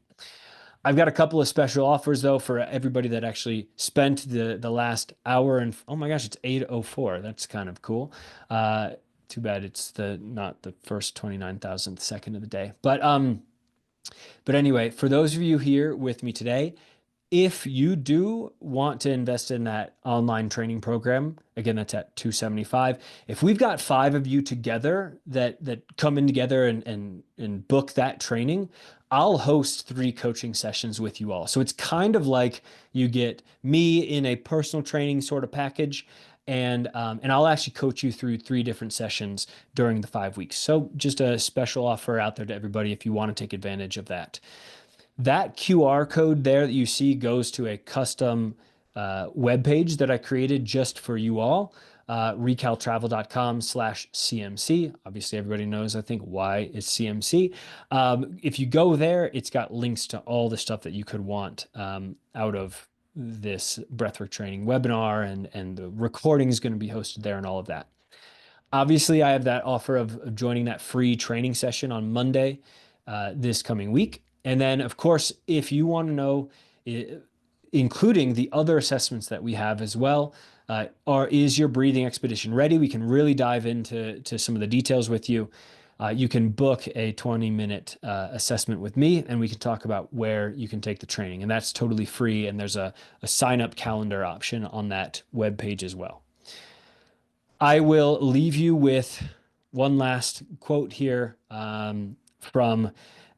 I've got a couple of special offers though for everybody that actually spent the last hour and oh my gosh, it's 8:04. That's kind of cool. Too bad it's not the first 29,000th second of the day. But anyway, for those of you here with me today, if you do want to invest in that online training program, again, that's at 275. If we've got 5 of you together that come in together and book that training, I'll host 3 coaching sessions with you all. So it's kind of like you get me in a personal training sort of package, and I'll actually coach you through 3 different sessions during the 5 weeks. So just a special offer out there to everybody if you want to take advantage of that. That QR code there that you see goes to a custom web page that I created just for you all, recaltravel.com/CMC. Obviously, everybody knows, I think, why it's CMC. If you go there, it's got links to all the stuff that you could want out of this breathwork training webinar, and the recording is going to be hosted there and all of that. Obviously, I have that offer of joining that free training session on Monday this coming week. And then, of course, if you want to know, including the other assessments that we have as well, is your breathing expedition ready? We can really dive into some of the details with you. You can book a 20-minute assessment with me, and we can talk about where you can take the training. And that's totally free. And there's a sign-up calendar option on that web page as well. I will leave you with one last quote here from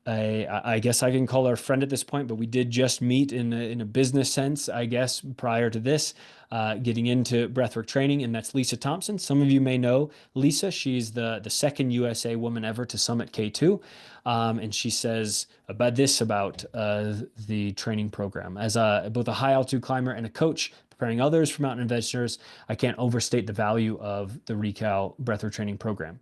I guess I can call her a friend at this point, but we did just meet in a business sense, I guess, prior to this, getting into breathwork training, and that's Lisa Thompson. Some of you may know Lisa. She's the second USA woman ever to summit K2, and she says about the training program. As both a high altitude climber and a coach, preparing others for mountain adventures, I can't overstate the value of the Recal breathwork training program.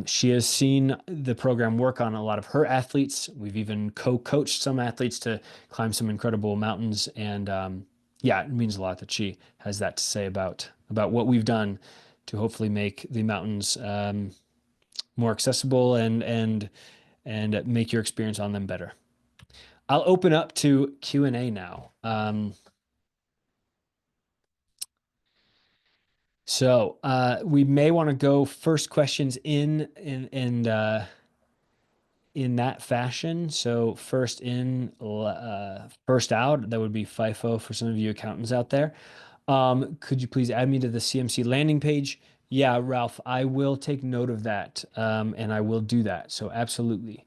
She has seen the program work on a lot of her athletes. We've even co-coached some athletes to climb some incredible mountains. And yeah, it means a lot that she has that to say about what we've done to hopefully make the mountains more accessible and make your experience on them better. I'll open up to Q&A now. So we may want to go first questions in that fashion. So first in, first out. That would be FIFO for some of you accountants out there. Could you please add me to the CMC landing page? Yeah, Ralph, I will take note of that, and I will do that. So absolutely.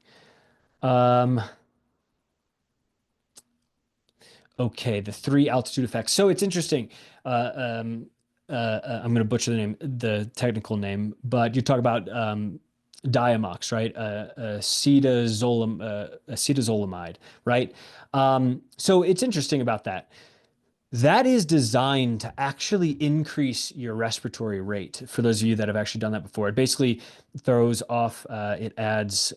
Okay, the 3 altitude effects. So it's interesting. I'm going to butcher the technical name, but you talk about diamox, right? Acetazolamide, right? So it's interesting about that. That is designed to actually increase your respiratory rate. For those of you that have actually done that before, it basically throws off. It adds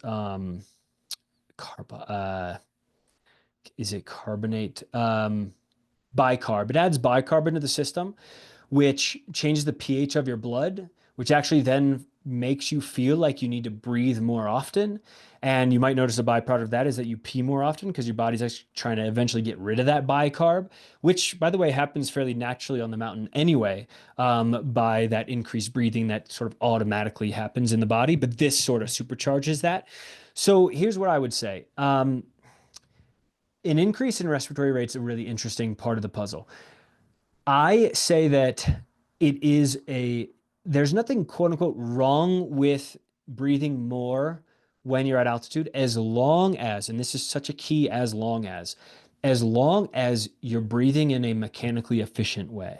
is it carbonate? Bicarb. It adds bicarb into the system, which changes the pH of your blood, which actually then makes you feel like you need to breathe more often. And you might notice a byproduct of that is that you pee more often because your body's actually trying to eventually get rid of that bicarb, which, by the way, happens fairly naturally on the mountain anyway, by that increased breathing that sort of automatically happens in the body. But this sort of supercharges that. So here's what I would say. An increase in respiratory rate is a really interesting part of the puzzle. I say that it is there's nothing quote unquote wrong with breathing more when you're at altitude, as long as, and this is such a key, as long as you're breathing in a mechanically efficient way,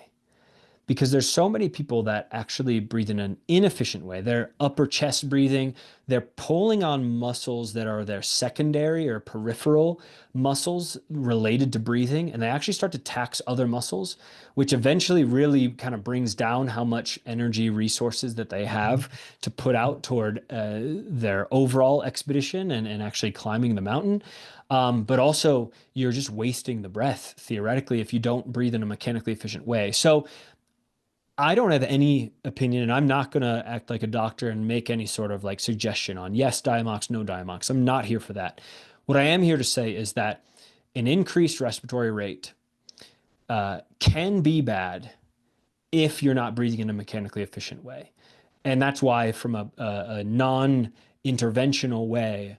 because there's so many people that actually breathe in an inefficient way. They're upper chest breathing. They're pulling on muscles that are their secondary or peripheral muscles related to breathing, and they actually start to tax other muscles, which eventually really kind of brings down how much energy resources that they have to put out toward their overall expedition and actually climbing the mountain. But also, you're just wasting the breath theoretically if you don't breathe in a mechanically efficient way. So I don't have any opinion, and I'm not going to act like a doctor and make any sort of like suggestion on yes, Diamox, no Diamox. I'm not here for that. What I am here to say is that an increased respiratory rate can be bad if you're not breathing in a mechanically efficient way. And that's why, from a non interventional way,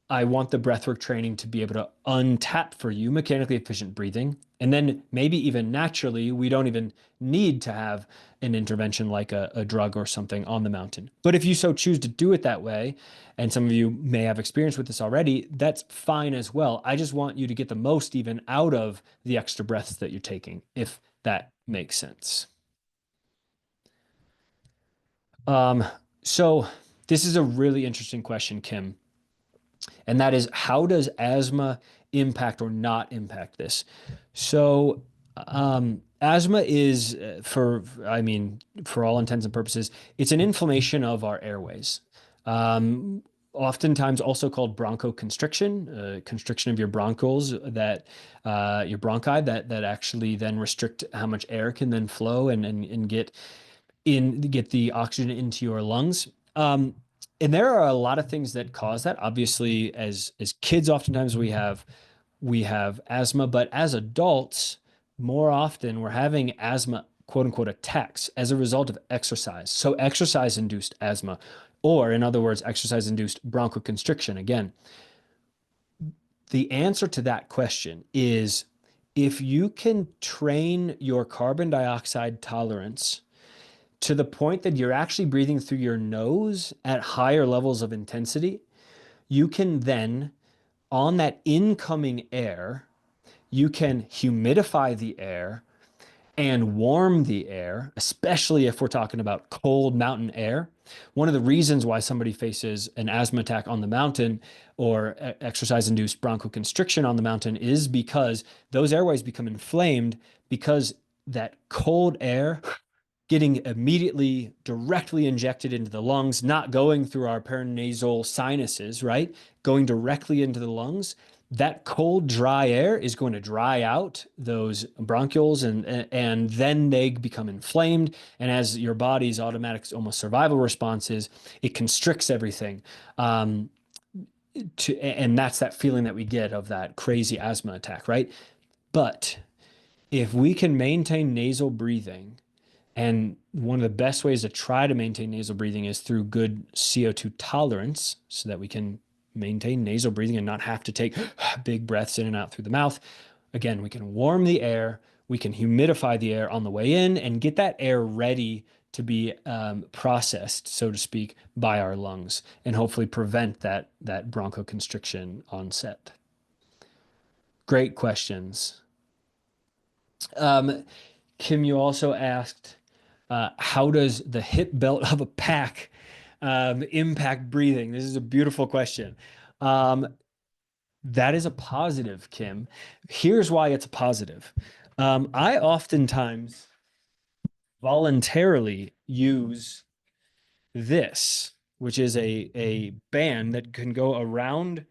I want the breathwork training to be able to untap for you mechanically efficient breathing. And then maybe even naturally, we don't even need to have an intervention like a drug or something on the mountain. But if you so choose to do it that way, and some of you may have experience with this already, that's fine as well. I just want you to get the most even out of the extra breaths that you're taking, if that makes sense. Um, so this is a really interesting question, Kim. And that is, how does asthma impact or not impact this? So, asthma is, for all intents and purposes, it's an inflammation of our airways. Oftentimes also called bronchoconstriction, constriction of your bronchioles that your bronchi that actually then restrict how much air can then flow and get the oxygen into your lungs. And there are a lot of things that cause that. Obviously, as kids, oftentimes we have asthma, but as adults, more often we're having asthma quote unquote attacks as a result of exercise. So exercise induced asthma, or in other words, exercise induced bronchoconstriction. Again, the answer to that question is if you can train your carbon dioxide tolerance to the point that you're actually breathing through your nose at higher levels of intensity, you can then, on that incoming air, you can humidify the air and warm the air, especially if we're talking about cold mountain air. One of the reasons why somebody faces an asthma attack on the mountain or exercise-induced bronchoconstriction on the mountain is because those airways become inflamed because that cold air getting immediately directly injected into the lungs, not going through our paranasal sinuses, right? Going directly into the lungs. That cold, dry air is going to dry out those bronchioles and then they become inflamed. And as your body's automatic, almost survival responses, it constricts everything. And that's that feeling that we get of that crazy asthma attack, right? But if we can maintain nasal breathing, and one of the best ways to try to maintain nasal breathing is through good CO2 tolerance so that we can maintain nasal breathing and not have to take big breaths in and out through the mouth. Again, we can warm the air, we can humidify the air on the way in and get that air ready to be processed, so to speak, by our lungs and hopefully prevent that bronchoconstriction onset. Great questions. Kim, you also asked, how does the hip belt of a pack impact breathing? This is a beautiful question. That is a positive, Kim. Here's why it's a positive. I oftentimes voluntarily use this, which is a band that can go around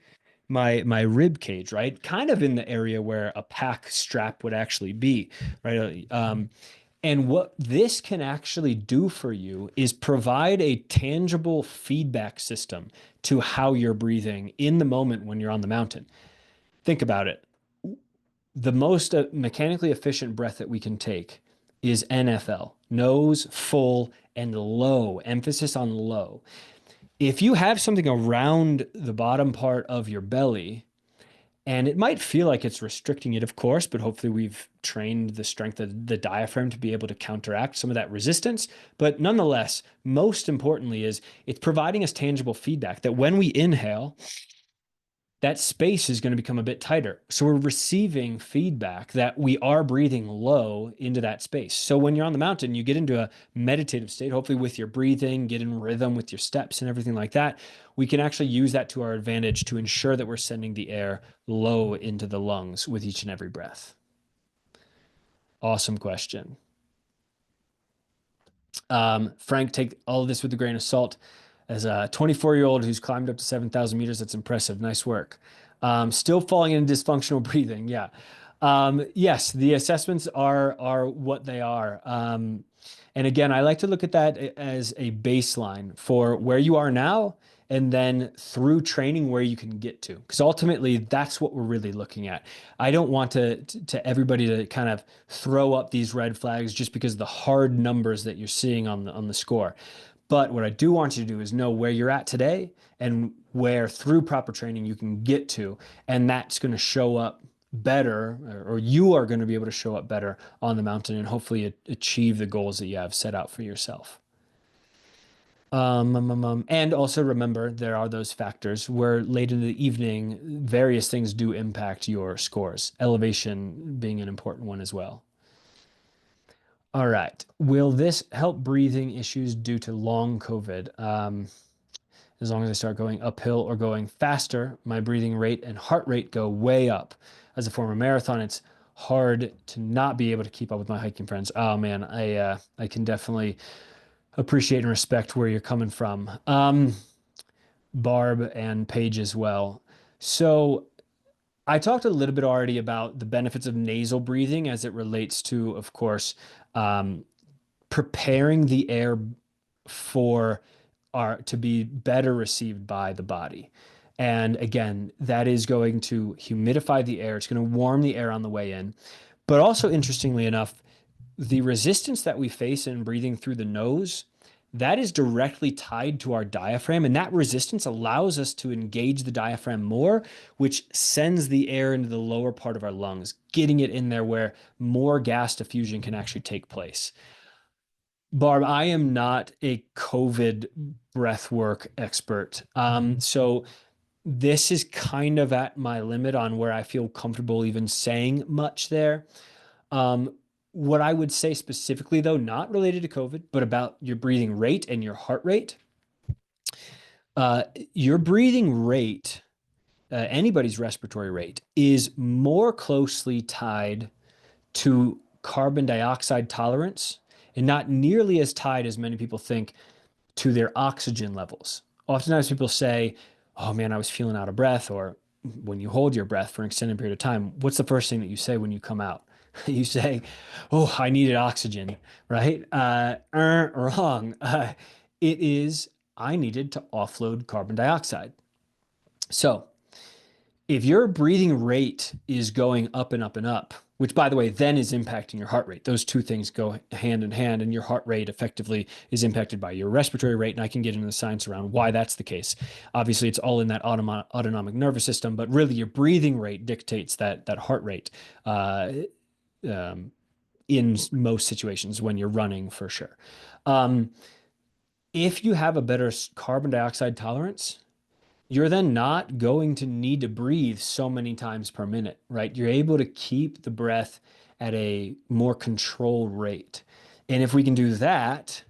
my rib cage, right? Kind of in the area where a pack strap would actually be, right? And what this can actually do for you is provide a tangible feedback system to how you're breathing in the moment when you're on the mountain. Think about it. The most mechanically efficient breath that we can take is NFL, nose, full, and low, emphasis on low. If you have something around the bottom part of your belly, and it might feel like it's restricting it, of course, but hopefully we've trained the strength of the diaphragm to be able to counteract some of that resistance. But nonetheless, most importantly, is it's providing us tangible feedback that when we inhale, that space is going to become a bit tighter. So we're receiving feedback that we are breathing low into that space. So when you're on the mountain, you get into a meditative state, hopefully with your breathing, get in rhythm with your steps and everything like that. We can actually use that to our advantage to ensure that we're sending the air low into the lungs with each and every breath. Awesome question. Frank, take all of this with a grain of salt. As a 24-year-old who's climbed up to 7,000 meters, that's impressive. Nice work. Still falling into dysfunctional breathing. Yeah. Yes, the assessments are what they are. And again, I like to look at that as a baseline for where you are now and then through training where you can get to. Because ultimately, that's what we're really looking at. I don't want to everybody to kind of throw up these red flags just because of the hard numbers that you're seeing on the score. But what I do want you to do is know where you're at today and where through proper training you can get to. And that's going to show up better, or you are going to be able to show up better on the mountain and hopefully achieve the goals that you have set out for yourself. And also remember, there are those factors where late in the evening, various things do impact your scores, elevation being an important one as well. All right. Will this help breathing issues due to long COVID? As long as I start going uphill or going faster, my breathing rate and heart rate go way up. As a former marathon, it's hard to not be able to keep up with my hiking friends. Oh man, I can definitely appreciate and respect where you're coming from. Barb and Paige as well. So I talked a little bit already about the benefits of nasal breathing as it relates to, of course, um, preparing the air for our to be better received by the body. And again, that is going to humidify the air. It's going to warm the air on the way in. But also, interestingly enough, the resistance that we face in breathing through the nose, that is directly tied to our diaphragm. And that resistance allows us to engage the diaphragm more, which sends the air into the lower part of our lungs, getting it in there where more gas diffusion can actually take place. Barb, I am not a COVID breathwork expert. So this is kind of at my limit on where I feel comfortable even saying much there. Um, what I would say specifically, though, not related to COVID, but about your breathing rate and your heart rate. Uh, your breathing rate, anybody's respiratory rate, is more closely tied to carbon dioxide tolerance and not nearly as tied as many people think to their oxygen levels. Oftentimes people say, oh man, I was feeling out of breath, or when you hold your breath for an extended period of time, what's the first thing that you say when you come out? You say, oh, I needed oxygen, right? Wrong. It is, I needed to offload carbon dioxide. So if your breathing rate is going up and up and up, which by the way, then is impacting your heart rate. Those two things go hand in hand, and your heart rate effectively is impacted by your respiratory rate. And I can get into the science around why that's the case. Obviously, it's all in that autonomic nervous system, but really your breathing rate dictates that heart rate um, in most situations when you're running for sure. Um, if you have a better carbon dioxide tolerance, you're then not going to need to breathe so many times per minute, right? You're able to keep the breath at a more controlled rate. And if we can do that,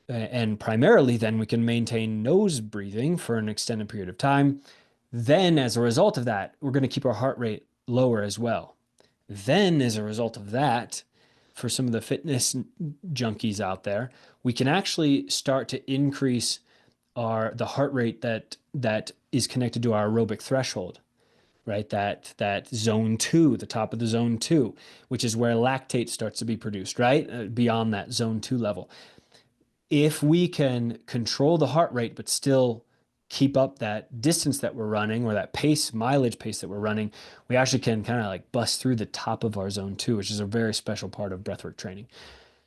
and primarily then we can maintain nose breathing for an extended period of time, then as a result of that, we're going to keep our heart rate lower as well. Then as a result of that, for some of the fitness junkies out there, we can actually start to increase the heart rate that is connected to our aerobic threshold. right? That zone two, the top of the zone two, which is where lactate starts to be produced, right? Beyond that zone two level. If we can control the heart rate, but still keep up that distance that we're running or that pace, mileage pace that we're running, we actually can kind of like bust through the top of our zone two, which is a very special part of breathwork training.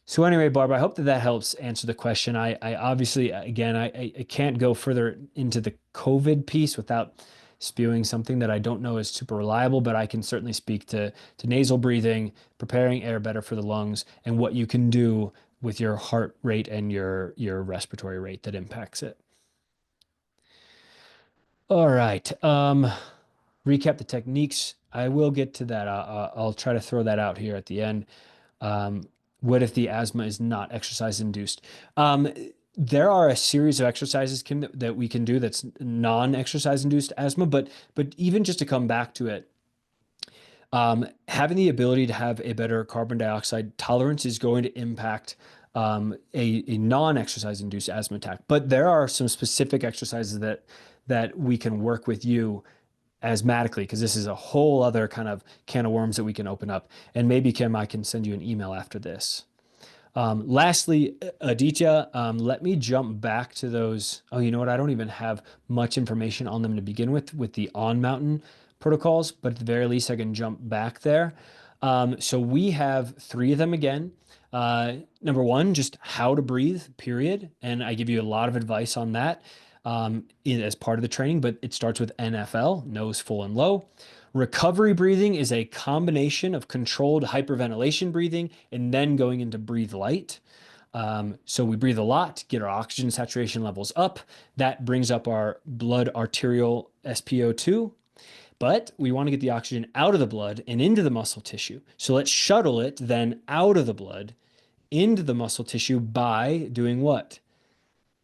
So anyway, Barbara, I hope that that helps answer the question. I obviously, again, I can't go further into the COVID piece without spewing something that I don't know is super reliable, but I can certainly speak to nasal breathing, preparing air better for the lungs, and what you can do with your heart rate and your respiratory rate that impacts it. All right. Recap the techniques. I will get to that. I'll try to throw that out here at the end. Um, what if the asthma is not exercise induced? Um, there are a series of exercises, Kim, that we can do that's non-exercise induced asthma, but even just to come back to it, having the ability to have a better carbon dioxide tolerance is going to impact a non-exercise induced asthma attack. But there are some specific exercises that we can work with you asthmatically, because this is a whole other kind of can of worms that we can open up. And maybe, Kim, I can send you an email after this. Lastly, Aditya, let me jump back to those. Oh, you know what? I don't even have much information on them to begin with the on mountain protocols, but at the very least, I can jump back there. So we have three of them again. Number one, just how to breathe, period. And I give you a lot of advice on that as part of the training, but it starts with NFL, nose full and low. Recovery breathing is a combination of controlled hyperventilation breathing and then going into breathe light. So we breathe a lot, get our oxygen saturation levels up. That brings up our blood arterial SpO2, but we want to get the oxygen out of the blood and into the muscle tissue. So let's shuttle it then out of the blood into the muscle tissue by doing what?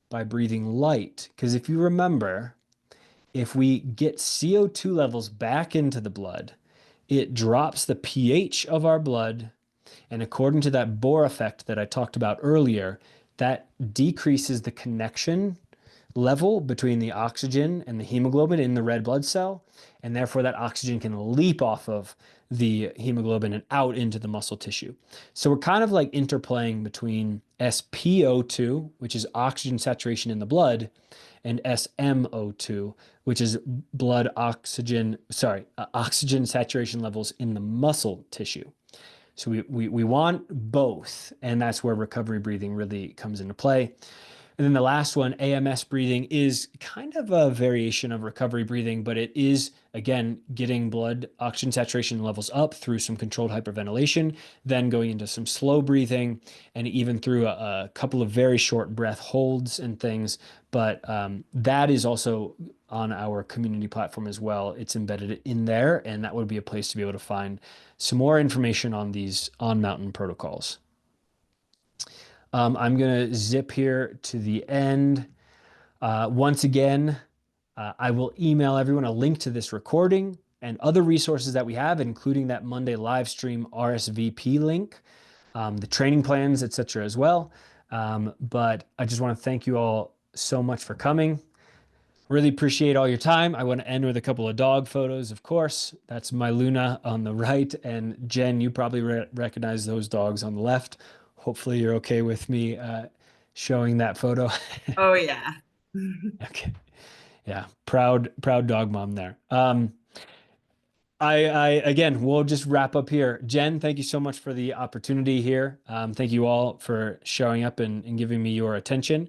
By breathing light. Because if you remember, if we get CO2 levels back into the blood, it drops the pH of our blood. And according to that Bohr effect that I talked about earlier, that decreases the connection level between the oxygen and the hemoglobin in the red blood cell. And therefore, that oxygen can leap off of the hemoglobin and out into the muscle tissue. So we're kind of like interplaying between SpO2, which is oxygen saturation in the blood, and SmO2, which is blood oxygen, oxygen saturation levels in the muscle tissue. So we want both, and that's where recovery breathing really comes into play. And then the last one, AMS breathing, is kind of a variation of recovery breathing, but it is, again, getting blood oxygen saturation levels up through some controlled hyperventilation, then going into some slow breathing, and even through a couple of very short breath holds and things. But that is also on our community platform as well. It's embedded in there, and that would be a place to be able to find some more information on these on-mountain protocols. I'm going to zip here to the end. Once again, I will email everyone a link to this recording and other resources that we have, including that Monday live stream RSVP link, the training plans, etc. as well. But I just want to thank you all so much for coming. Really appreciate all your time. I want to end with a couple of dog photos, of course. That's my Luna on the right. And Jen, you probably recognize those dogs on the left. Hopefully you're okay with me showing that photo. Oh yeah. Okay. Yeah. Proud dog mom there. I again, we'll just wrap up here. Jen, thank you so much for the opportunity here. Thank you all for showing up and giving me your attention.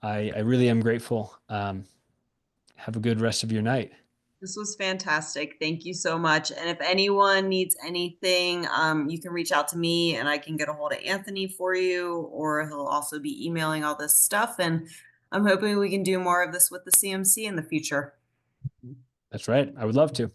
I really am grateful. Have a good rest of your night. This was fantastic. Thank you so much. And if anyone needs anything, you can reach out to me and I can get a hold of Anthony for you, or he'll also be emailing all this stuff. And I'm hoping we can do more of this with the CMC in the future. That's right. I would love to.